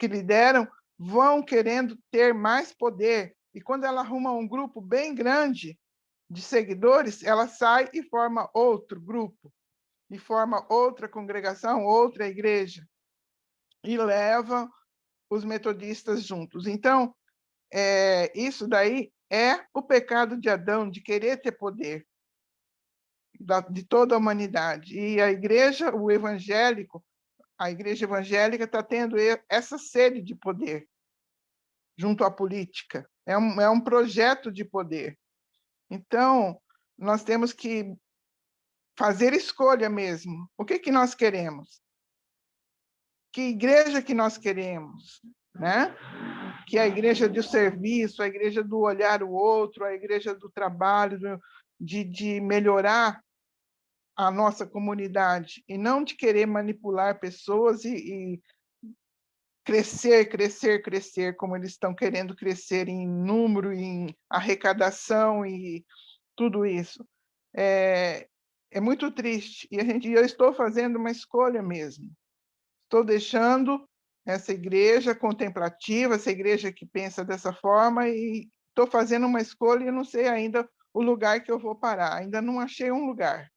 lideram vão querendo ter mais poder. E quando ela arruma um grupo bem grande de seguidores, ela sai e forma outro grupo, e forma outra congregação, outra igreja, e leva os metodistas juntos. Então, isso daí é o pecado de Adão, de querer ter poder de toda a humanidade. E a igreja, a igreja evangélica está tendo essa sede de poder junto à política. É um projeto de poder. Então, nós temos que fazer escolha mesmo. O que nós queremos? Que igreja que nós queremos? Né? Que é a igreja do serviço, a igreja do olhar o outro, a igreja do trabalho, de melhorar a nossa comunidade, e não de querer manipular pessoas e crescer, crescer, crescer, como eles estão querendo crescer em número, em arrecadação e tudo isso. É muito triste. E eu estou fazendo uma escolha mesmo. Estou deixando essa igreja contemplativa, essa igreja que pensa dessa forma, e estou fazendo uma escolha e não sei ainda o lugar que eu vou parar. Ainda não achei um lugar.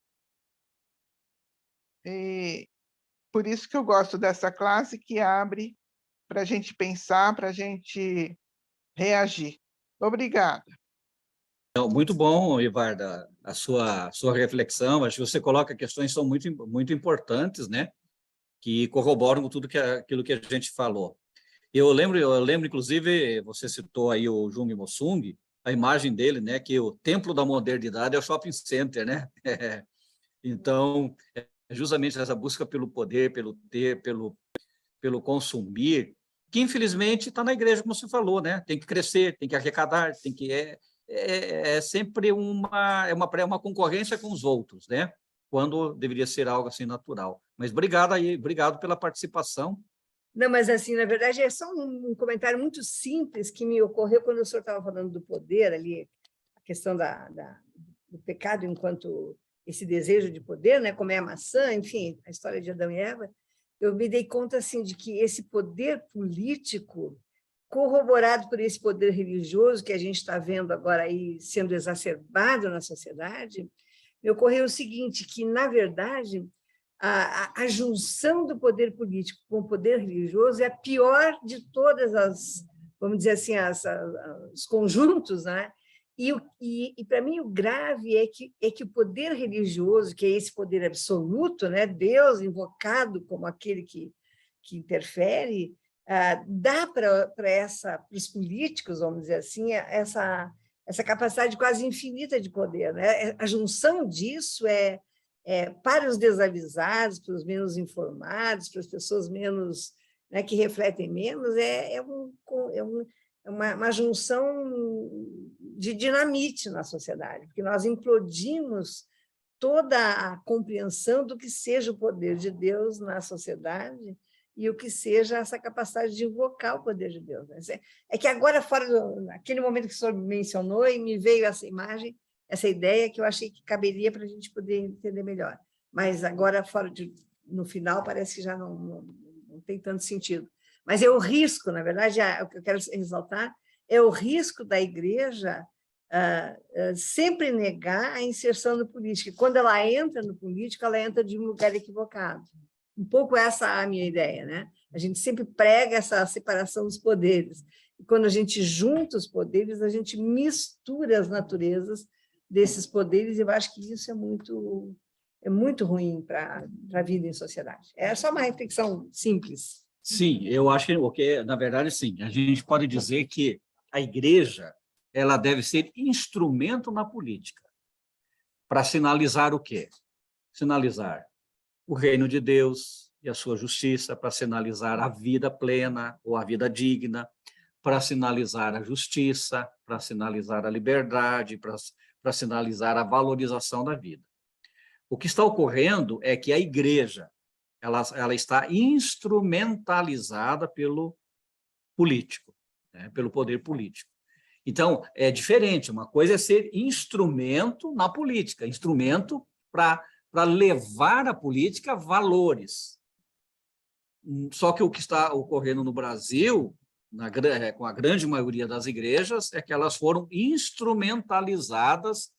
E por isso que eu gosto dessa classe que abre para a gente pensar, para a gente reagir. Obrigada. Muito bom, Ivarda, a sua reflexão. Acho que você coloca questões que são muito importantes, né? Que corroboram tudo aquilo que a gente falou. Eu lembro, inclusive, você citou aí o Jung Musung, a imagem dele, né? Que o templo da modernidade é o shopping center, né? Então, justamente essa busca pelo poder, pelo ter, pelo consumir, que infelizmente está na igreja, como você falou, né? Tem que crescer, tem que arrecadar, tem que sempre uma concorrência com os outros, né? quando deveria ser algo assim natural. Mas obrigado pela participação. Não, mas assim, na verdade, é só um comentário muito simples que me ocorreu quando o senhor estava falando do poder ali, a questão do pecado enquanto esse desejo de poder, né, comer a maçã, enfim, a história de Adão e Eva. Eu me dei conta assim de que esse poder político, corroborado por esse poder religioso que a gente está vendo agora aí sendo exacerbado na sociedade, me ocorreu o seguinte, que, na verdade, a junção do poder político com o poder religioso é a pior de todas as, vamos dizer assim, os conjuntos, né? E para mim, o grave é que o poder religioso, que é esse poder absoluto, né? Deus invocado como aquele que interfere, dá para os políticos, vamos dizer assim, essa capacidade quase infinita de poder, né? A junção disso para os desavisados, para os menos informados, para as pessoas menos, né, que refletem menos, uma junção de dinamite na sociedade, porque nós implodimos toda a compreensão do que seja o poder de Deus na sociedade e o que seja essa capacidade de invocar o poder de Deus. É que agora, naquele momento que o senhor mencionou, e me veio essa imagem, essa ideia que eu achei que caberia para a gente poder entender melhor. Mas agora, no final, parece que já não tem tanto sentido. Mas é o risco, na verdade, o que eu quero ressaltar é o risco da igreja sempre negar a inserção no político. E quando ela entra no político, ela entra de um lugar equivocado. Um pouco essa é a minha ideia, né? A gente sempre prega essa separação dos poderes. E quando a gente junta os poderes, a gente mistura as naturezas desses poderes, e eu acho que isso é muito ruim para a vida em sociedade. É só uma reflexão simples. Sim, eu acho que, na verdade, sim. A gente pode dizer que a igreja ela deve ser instrumento na política para sinalizar o quê? Sinalizar o reino de Deus e a sua justiça, para sinalizar a vida plena ou a vida digna, para sinalizar a justiça, para sinalizar a liberdade, para sinalizar a valorização da vida. O que está ocorrendo é que a igreja ela está instrumentalizada pelo político, né, pelo poder político. Então, é diferente. Uma coisa é ser instrumento na política, instrumento para levar à política valores. Só que o que está ocorrendo no Brasil, com a grande maioria das igrejas, é que elas foram instrumentalizadas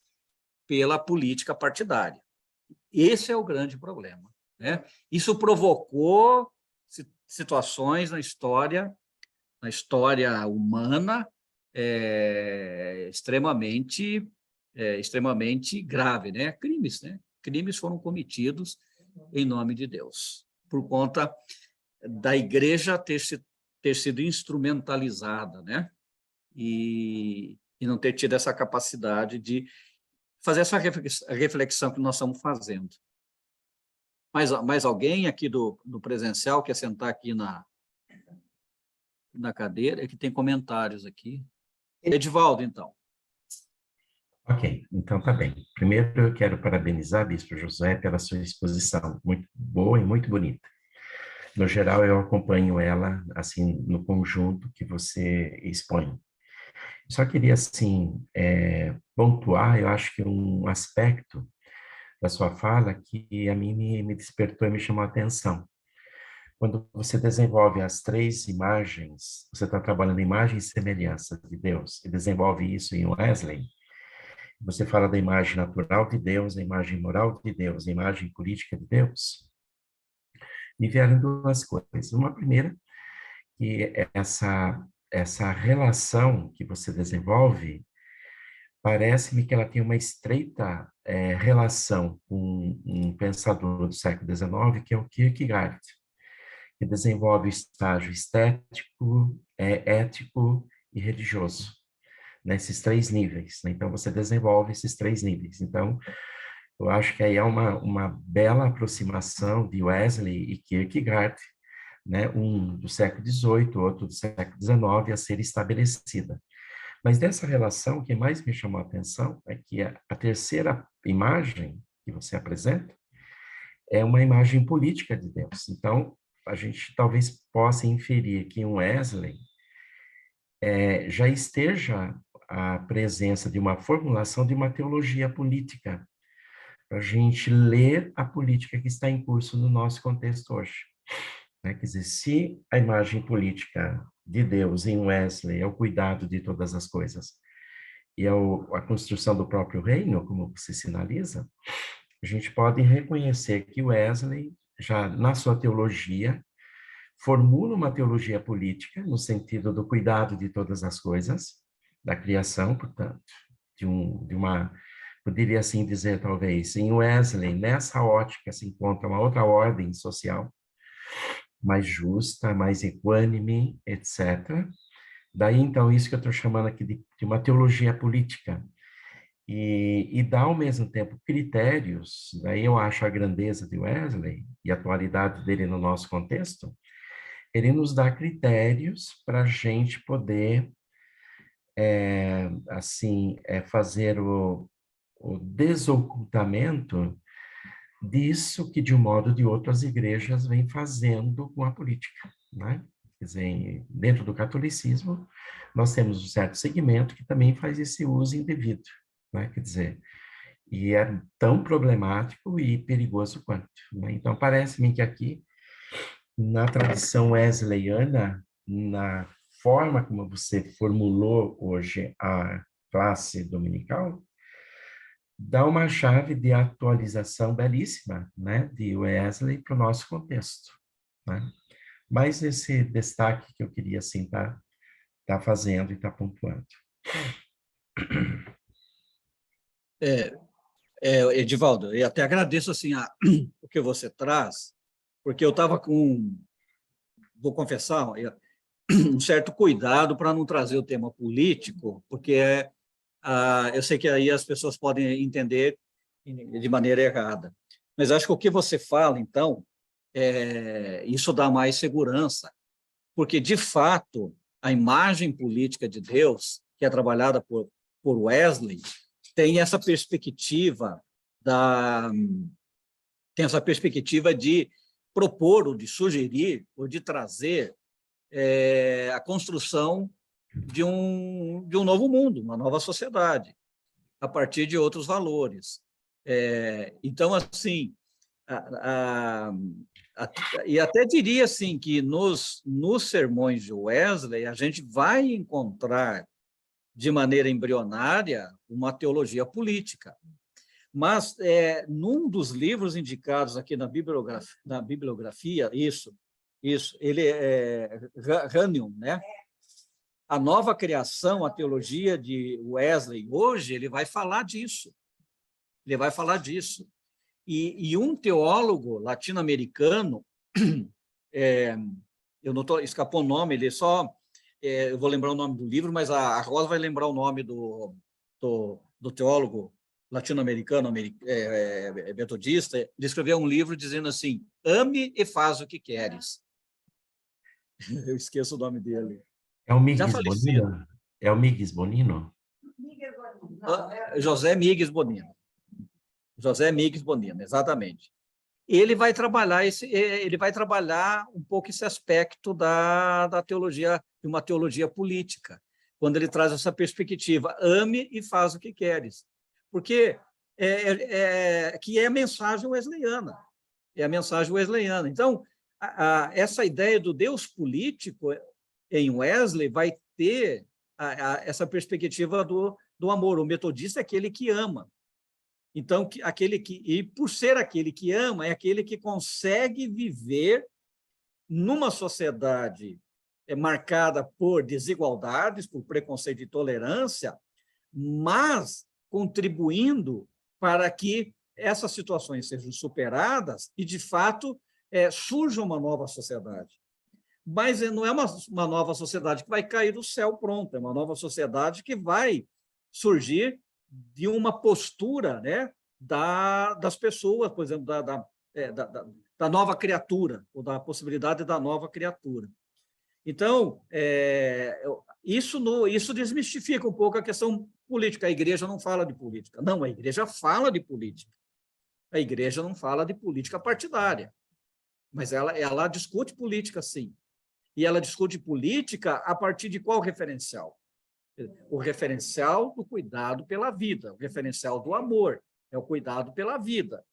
pela política partidária. Esse é o grande problema, né? Isso provocou situações na história humana extremamente grave, né? Crimes foram cometidos em nome de Deus, por conta da igreja ter sido instrumentalizada, né? E não ter tido essa capacidade de fazer essa reflexão que nós estamos fazendo. Mais alguém aqui do presencial quer sentar aqui na cadeira? É que tem comentários aqui. Edivaldo, então. Ok, então tá bem. Primeiro eu quero parabenizar Bispo José pela sua exposição, muito boa e muito bonita. No geral, eu acompanho ela, assim, no conjunto que você expõe. Só queria, assim, pontuar, eu acho que um aspecto da sua fala que a mim me despertou e me chamou a atenção. Quando você desenvolve as 3 imagens, você está trabalhando imagem e semelhança de Deus, e desenvolve isso em Wesley, você fala da imagem natural de Deus, da imagem moral de Deus, da imagem política de Deus, me vieram 2 coisas. Uma primeira, que essa relação que você desenvolve, parece-me que ela tem uma estreita relação com um pensador do século XIX, que é o Kierkegaard, que desenvolve o estágio estético, ético e religioso, nesses 3 níveis, né? Então, você desenvolve esses 3 níveis. Então, eu acho que aí é uma bela aproximação de Wesley e Kierkegaard, né? Um do século XVIII, outro do século XIX, a ser estabelecida. Mas dessa relação, o que mais me chamou a atenção é que a terceira imagem que você apresenta é uma imagem política de Deus. Então, a gente talvez possa inferir que em Wesley já esteja a presença de uma formulação de uma teologia política, para a gente ler a política que está em curso no nosso contexto hoje. Quer dizer, se a imagem política de Deus em Wesley é o cuidado de todas as coisas, e a construção do próprio reino, como você sinaliza, a gente pode reconhecer que Wesley, já na sua teologia, formula uma teologia política, no sentido do cuidado de todas as coisas, da criação, portanto, de uma, poderia assim dizer, talvez, em Wesley, nessa ótica se encontra uma outra ordem social, mais justa, mais equânime, etc. Daí, então, isso que eu estou chamando aqui de uma teologia política. E dá, ao mesmo tempo, critérios, daí eu acho a grandeza de Wesley e a atualidade dele no nosso contexto, ele nos dá critérios para a gente poder, fazer o desocultamento disso que, de um modo ou de outro, as igrejas vêm fazendo com a política, né? Quer dizer, dentro do catolicismo, nós temos um certo segmento que também faz esse uso indevido, né? Quer dizer, e é tão problemático e perigoso quanto, né? Então, parece-me que aqui, na tradição wesleyana, na forma como você formulou hoje a classe dominical, dá uma chave de atualização belíssima, né, de Wesley para o nosso contexto, né? Mas esse destaque que eu queria, assim, tá fazendo e tá pontuando. Edivaldo, eu até agradeço assim, o que você traz, porque eu estava vou confessar, um certo cuidado para não trazer o tema político, porque eu sei que aí as pessoas podem entender de maneira errada. Mas acho que o que você fala, então, isso dá mais segurança, porque, de fato, a imagem política de Deus, que é trabalhada por Wesley, tem essa perspectiva de propor, ou de sugerir, ou de trazer a construção de um novo mundo, uma nova sociedade, a partir de outros valores. Então, assim, e até diria assim que nos sermões de Wesley a gente vai encontrar de maneira embrionária uma teologia política, mas num dos livros indicados aqui na bibliografia, isso, ele Hahnemann, né? A nova criação, a teologia de Wesley hoje, ele vai falar disso. Ele vai falar disso. E um teólogo latino-americano, eu não escapou o nome, ele só, eu vou lembrar o nome do livro, mas a Rosa vai lembrar o nome do teólogo latino-americano, metodista. Ele escreveu um livro dizendo assim: ame e faz o que queres. Eu esqueço o nome dele. É o Migues Bonino? É o Migues Bonino? José Migues Bonino. José Migues Bonino, exatamente. Ele vai trabalhar um pouco esse aspecto da teologia, de uma teologia política, quando ele traz essa perspectiva: ame e faz o que queres, porque que é a mensagem wesleyana, Então, essa ideia do Deus político em Wesley vai ter essa perspectiva do amor. O metodista é aquele que ama. Então, e por ser aquele que ama, é aquele que consegue viver numa sociedade marcada por desigualdades, por preconceito e tolerância, mas contribuindo para que essas situações sejam superadas e, de fato, surja uma nova sociedade. Mas não é uma nova sociedade que vai cair do céu pronto, é uma nova sociedade que vai surgir de uma postura, né, das pessoas, por exemplo, da nova criatura, ou da possibilidade da nova criatura. Então, isso desmistifica um pouco a questão política. A igreja não fala de política. Não, a igreja fala de política. A igreja não fala de política partidária, mas ela discute política, sim. E ela discute política a partir de qual referencial? O referencial do cuidado pela vida, o referencial do amor, é o cuidado pela vida,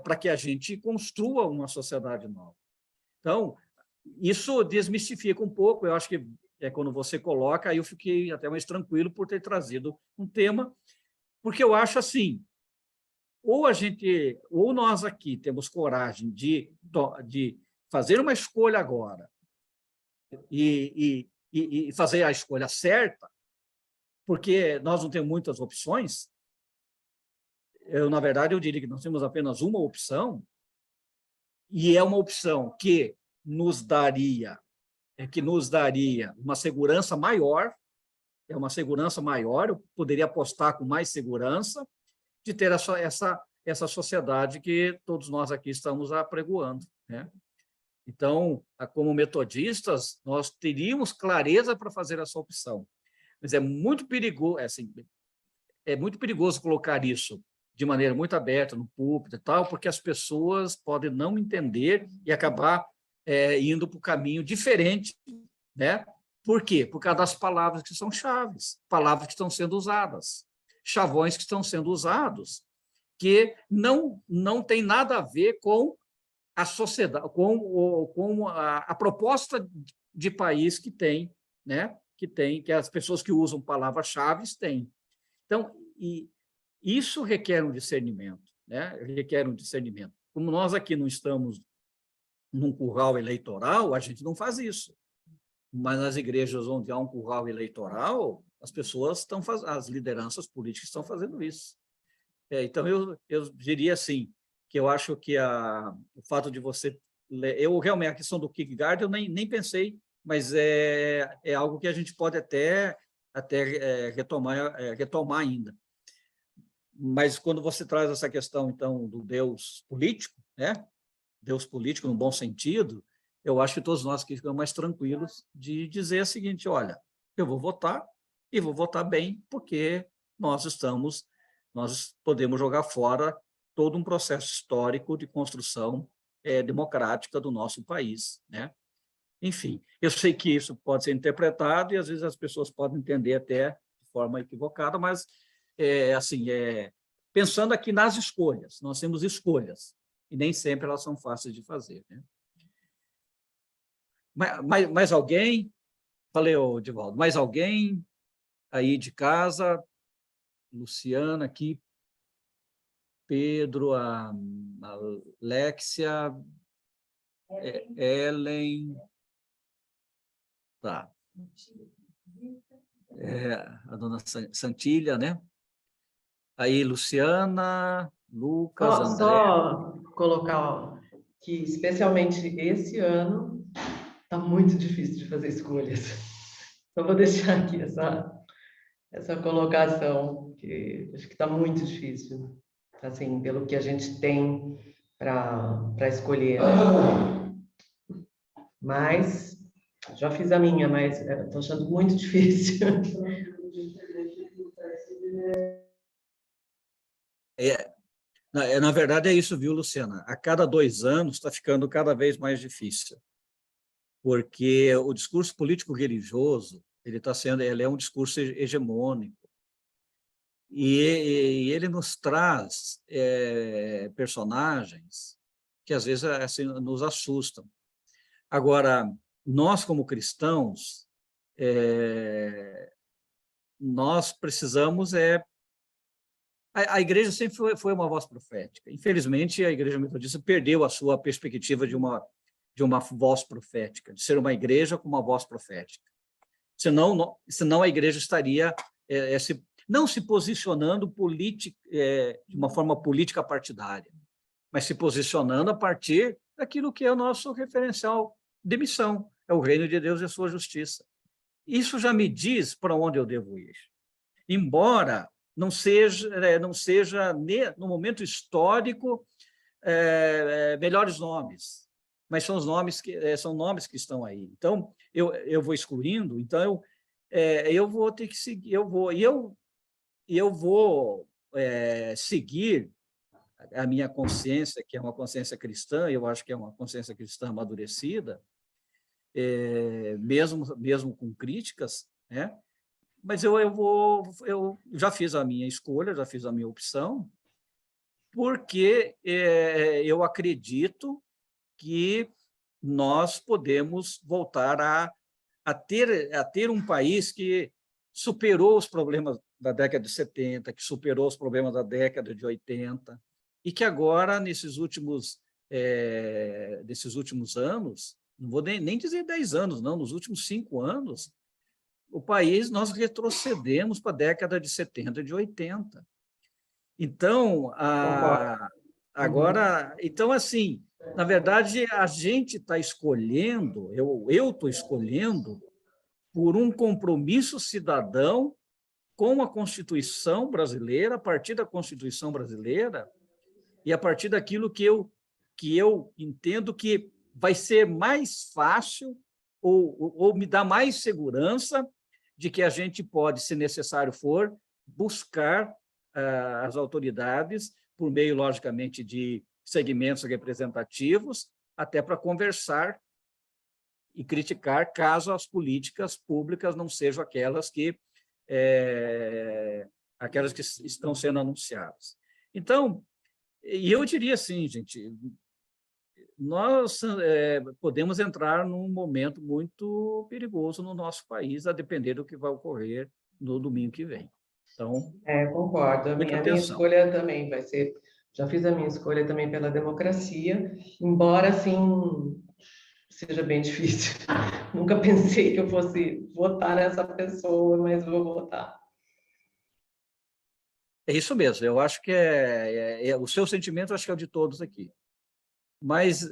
para que a gente construa uma sociedade nova. Então, isso desmistifica um pouco, eu acho que quando você coloca, aí eu fiquei até mais tranquilo por ter trazido um tema, porque eu acho assim, ou nós aqui temos coragem de fazer uma escolha agora e fazer a escolha certa, porque nós não temos muitas opções. Na verdade, eu diria que nós temos apenas uma opção, e é uma opção que nos daria uma segurança maior, eu poderia apostar com mais segurança de ter essa sociedade que todos nós aqui estamos apregoando, né? Então, como metodistas, nós teríamos clareza para fazer essa opção, mas é muito perigoso colocar isso de maneira muito aberta no púlpito e tal, porque as pessoas podem não entender e acabar indo para o caminho diferente, né? Por quê? Por causa das palavras que são chaves, palavras que estão sendo usadas, chavões que estão sendo usados, que não tem nada a ver com a sociedade, com a proposta de país que tem, né? Que as pessoas que usam palavras-chave têm. Então, isso requer um discernimento, né? Requer um discernimento. Como nós aqui não estamos num curral eleitoral, a gente não faz isso. Mas nas igrejas onde há um curral eleitoral, as pessoas as lideranças políticas estão fazendo isso. Então, eu diria assim, que eu acho que o fato de você... realmente, a questão do Kierkegaard, eu nem pensei, mas é algo que a gente pode até retomar ainda. Mas quando você traz essa questão, então, do Deus político, né? Deus político no bom sentido, eu acho que todos nós aqui ficamos mais tranquilos de dizer o seguinte: olha, eu vou votar e vou votar bem, porque nós podemos jogar fora todo um processo histórico de construção democrática do nosso país, né? Enfim, eu sei que isso pode ser interpretado e às vezes as pessoas podem entender até de forma equivocada, mas pensando aqui nas escolhas, nós temos escolhas e nem sempre elas são fáceis de fazer, né? Mais alguém? Falei, Divaldo, mais alguém aí de casa? Luciana aqui, Pedro, a Alexia, Ellen, tá. A dona Santilha, né? Aí, Luciana, Lucas, André. Só colocar que, especialmente esse ano, está muito difícil de fazer escolhas. Então, vou deixar aqui essa colocação, que acho que está muito difícil, assim, pelo que a gente tem para escolher, né? Mas, já fiz a minha, mas estou achando muito difícil. Na verdade, é isso, viu, Luciana? A cada 2 anos está ficando cada vez mais difícil, porque o discurso político-religioso ele é um discurso hegemônico, e ele nos traz personagens que, às vezes, assim, nos assustam. Agora, nós, como cristãos, nós precisamos... A igreja sempre foi uma voz profética. Infelizmente, a igreja metodista perdeu a sua perspectiva de uma voz profética, de ser uma igreja com uma voz profética. Senão a igreja estaria não se posicionando de uma forma política partidária, mas se posicionando a partir daquilo que é o nosso referencial de missão, é o reino de Deus e a sua justiça. Isso já me diz para onde eu devo ir. Embora não seja no momento histórico melhores nomes, mas são os nomes são nomes que estão aí. Então eu vou excluindo, então eu vou ter que seguir, eu vou seguir a minha consciência, que é uma consciência cristã, eu acho que é uma consciência cristã amadurecida, mesmo com críticas, né? Mas eu já fiz a minha escolha, já fiz a minha opção, porque eu acredito que nós podemos voltar a ter um país que superou os problemas da década de 70, que superou os problemas da década de 80, e que agora, nesses últimos anos, não vou nem dizer 10 anos, não, nos últimos 5 anos, o país, nós retrocedemos para a década de 70 e de 80. Então, agora, então, assim, na verdade, a gente está escolhendo, eu estou escolhendo por um compromisso cidadão com a Constituição brasileira, a partir da Constituição brasileira, e a partir daquilo que eu entendo que vai ser mais fácil ou me dá mais segurança de que a gente pode, se necessário for, buscar as autoridades por meio, logicamente, de segmentos representativos, até para conversar e criticar caso as políticas públicas não sejam aquelas que estão sendo anunciadas. Então, e eu diria assim, gente, nós podemos entrar num momento muito perigoso no nosso país, a depender do que vai ocorrer no domingo que vem. Então, concordo. A minha escolha também vai ser... Já fiz a minha escolha também pela democracia, embora, assim, seja bem difícil. Nunca pensei que eu fosse votar nessa pessoa, mas vou votar. É isso mesmo. Eu acho que o seu sentimento, acho que é o de todos aqui. Mas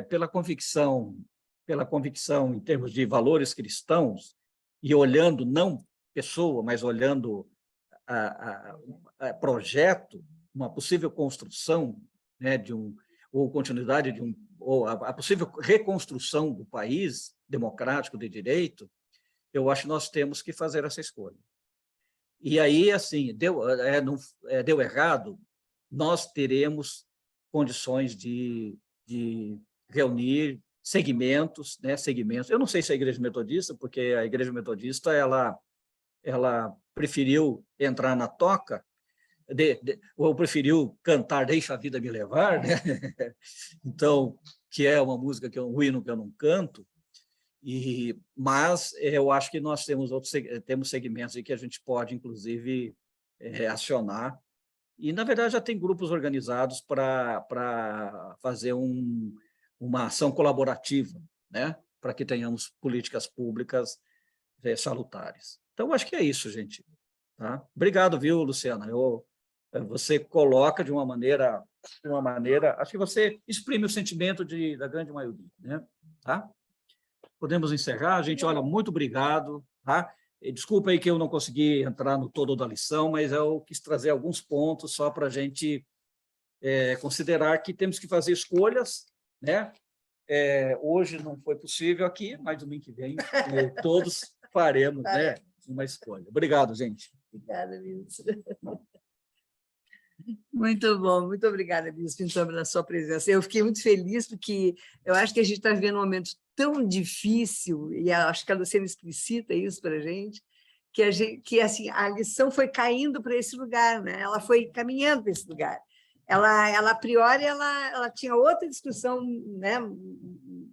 pela convicção em termos de valores cristãos, e olhando não pessoa, mas olhando a projeto, uma possível construção, né, ou continuidade ou a possível reconstrução do país democrático de direito, eu acho que nós temos que fazer essa escolha. E aí, assim, deu errado, nós teremos condições de reunir segmentos, né, segmentos. Eu não sei se é a Igreja Metodista, porque a Igreja Metodista ela preferiu entrar na toca, ou preferiu cantar Deixa a Vida Me Levar, né? Então, que é uma música, um hino que eu não canto, mas eu acho que nós temos segmentos em que a gente pode, inclusive, acionar. E, na verdade, já tem grupos organizados para fazer uma ação colaborativa, né? Para que tenhamos políticas públicas salutares. Então, acho que é isso, gente. Tá? Obrigado, viu, Luciana? Você coloca de uma maneira, acho que você exprime o sentimento da grande maioria, né? Tá? Podemos encerrar, gente. Olha, muito obrigado. Tá? Desculpa aí que eu não consegui entrar no todo da lição, mas eu quis trazer alguns pontos só para a gente considerar que temos que fazer escolhas, né? Hoje não foi possível aqui, mas domingo que vem todos faremos, né, uma escolha. Obrigado, gente. Obrigada, Bispo. Muito bom, muito obrigada, Bispo, então, pela sua presença. Eu fiquei muito feliz, porque eu acho que a gente está vivendo um momento tão difícil, e acho que a Luciana explicita isso para a gente, que assim, a lição foi caindo para esse lugar, né? Ela foi caminhando para esse lugar. Ela a priori, ela tinha outra discussão, né,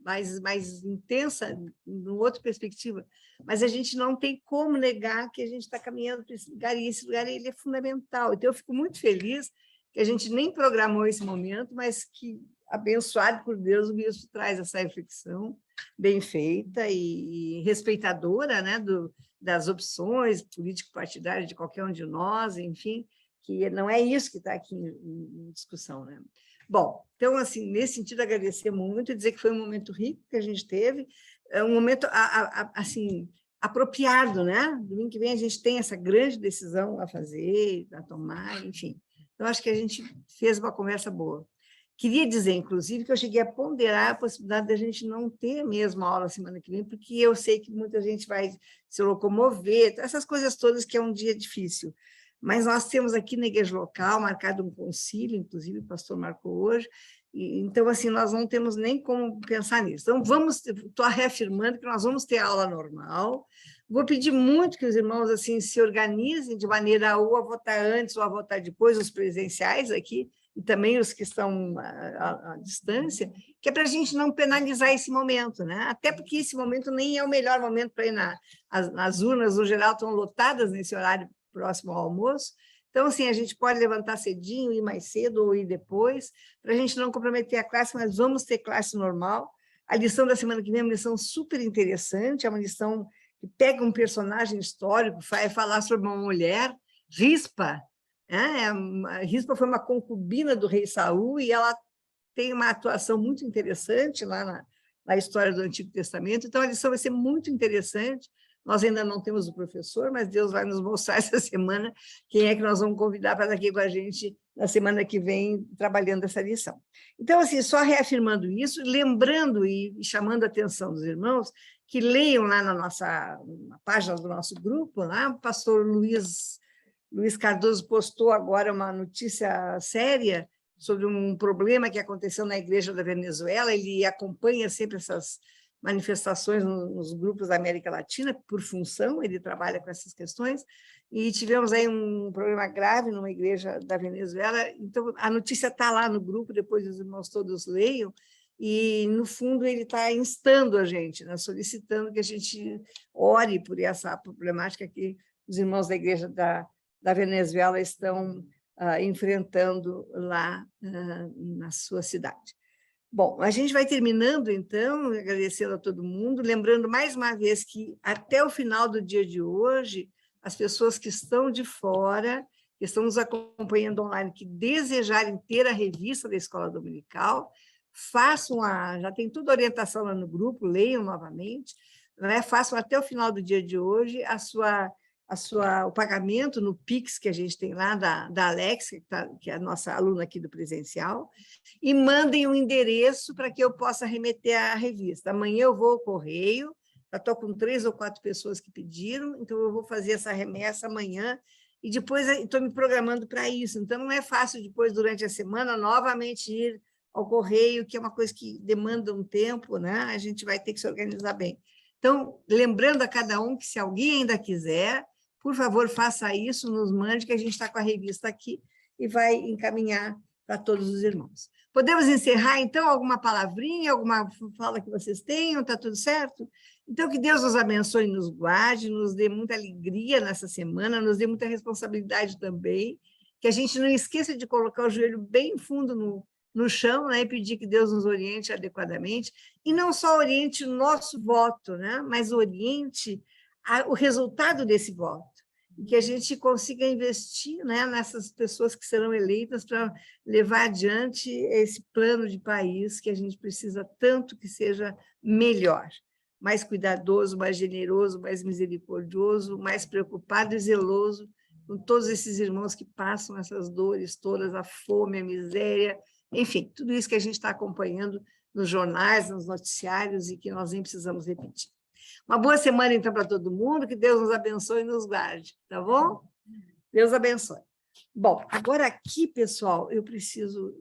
mais intensa, numa outra perspectiva, mas a gente não tem como negar que a gente está caminhando para esse lugar, e esse lugar ele é fundamental. Então, eu fico muito feliz que a gente nem programou esse momento, mas que, abençoado por Deus, o Bispo traz essa reflexão bem feita e respeitadora, né, das opções político-partidárias de qualquer um de nós, enfim, que não é isso que está aqui em discussão, né? Bom, então, assim, nesse sentido, agradecer muito, dizer que foi um momento rico que a gente teve, um momento, assim, apropriado, né? Domingo que vem a gente tem essa grande decisão a fazer, a tomar, enfim. Então, acho que a gente fez uma conversa boa. Queria dizer, inclusive, que eu cheguei a ponderar a possibilidade de a gente não ter mesmo a aula semana que vem, porque eu sei que muita gente vai se locomover, essas coisas todas que é um dia difícil. mas nós temos aqui na igreja local marcado um concílio, inclusive o pastor marcou hoje, então, assim, nós não temos nem como pensar nisso. Então, estou reafirmando que nós vamos ter aula normal. Vou pedir muito que os irmãos assim se organizem de maneira ou a votar antes ou a votar depois, os presenciais aqui, e também os que estão à distância, que é para a gente não penalizar esse momento, né? Até porque esse momento nem é o melhor momento para ir nas urnas, no geral, estão lotadas nesse horário próximo ao almoço. Então, assim, a gente pode levantar cedinho, ir mais cedo ou ir depois, para a gente não comprometer a classe, mas vamos ter classe normal. A lição da semana que vem é uma lição super interessante, é uma lição que pega um personagem histórico, vai falar sobre uma mulher, Rispa. Rispa foi uma concubina do rei Saul e ela tem uma atuação muito interessante lá na história do Antigo Testamento. Então, a lição vai ser muito interessante. Nós ainda não temos o professor, mas Deus vai nos mostrar essa semana quem é que nós vamos convidar para estar aqui com a gente na semana que vem, trabalhando essa lição. Então, assim, só reafirmando isso, lembrando e chamando a atenção dos irmãos, que leiam lá na página do nosso grupo, lá, o pastor Luiz Cardoso postou agora uma notícia séria sobre um problema que aconteceu na igreja da Venezuela. Ele acompanha sempre essas manifestações nos grupos da América Latina, por função, ele trabalha com essas questões, e tivemos aí um problema grave numa igreja da Venezuela. Então, a notícia está lá no grupo, depois os irmãos todos leiam, e, no fundo, ele está instando a gente, né, solicitando que a gente ore por essa problemática que os irmãos da igreja da Venezuela estão enfrentando lá na sua cidade. Bom, a gente vai terminando, então, agradecendo a todo mundo, lembrando mais uma vez que, até o final do dia de hoje, as pessoas que estão de fora, que estão nos acompanhando online, que desejarem ter a revista da Escola Dominical, já tem toda a orientação lá no grupo, leiam novamente, né? Façam até o final do dia de hoje o pagamento no Pix que a gente tem lá, da Alex, que é a nossa aluna aqui do presencial, e mandem um endereço para que eu possa remeter a revista. Amanhã eu vou ao correio, já estou com 3 ou 4 pessoas que pediram, então eu vou fazer essa remessa amanhã, e depois estou me programando para isso. Então, não é fácil depois, durante a semana, novamente ir ao correio, que é uma coisa que demanda um tempo, né? A gente vai ter que se organizar bem. Então, lembrando a cada um que, se alguém ainda quiser, por favor, faça isso, nos mande, que a gente está com a revista aqui e vai encaminhar para todos os irmãos. Podemos encerrar, então, alguma palavrinha, alguma fala que vocês tenham? Está tudo certo? Então, que Deus nos abençoe e nos guarde, nos dê muita alegria nessa semana, nos dê muita responsabilidade também, que a gente não esqueça de colocar o joelho bem fundo no chão, né, e pedir que Deus nos oriente adequadamente, e não só oriente o nosso voto, né, mas oriente o resultado desse voto, e que a gente consiga investir, né, nessas pessoas que serão eleitas para levar adiante esse plano de país que a gente precisa tanto que seja melhor, mais cuidadoso, mais generoso, mais misericordioso, mais preocupado e zeloso com todos esses irmãos que passam essas dores todas, a fome, a miséria, enfim, tudo isso que a gente está acompanhando nos jornais, nos noticiários e que nós nem precisamos repetir. Uma boa semana, então, para todo mundo, que Deus nos abençoe e nos guarde, tá bom? Deus abençoe. Bom, agora aqui, pessoal, eu preciso...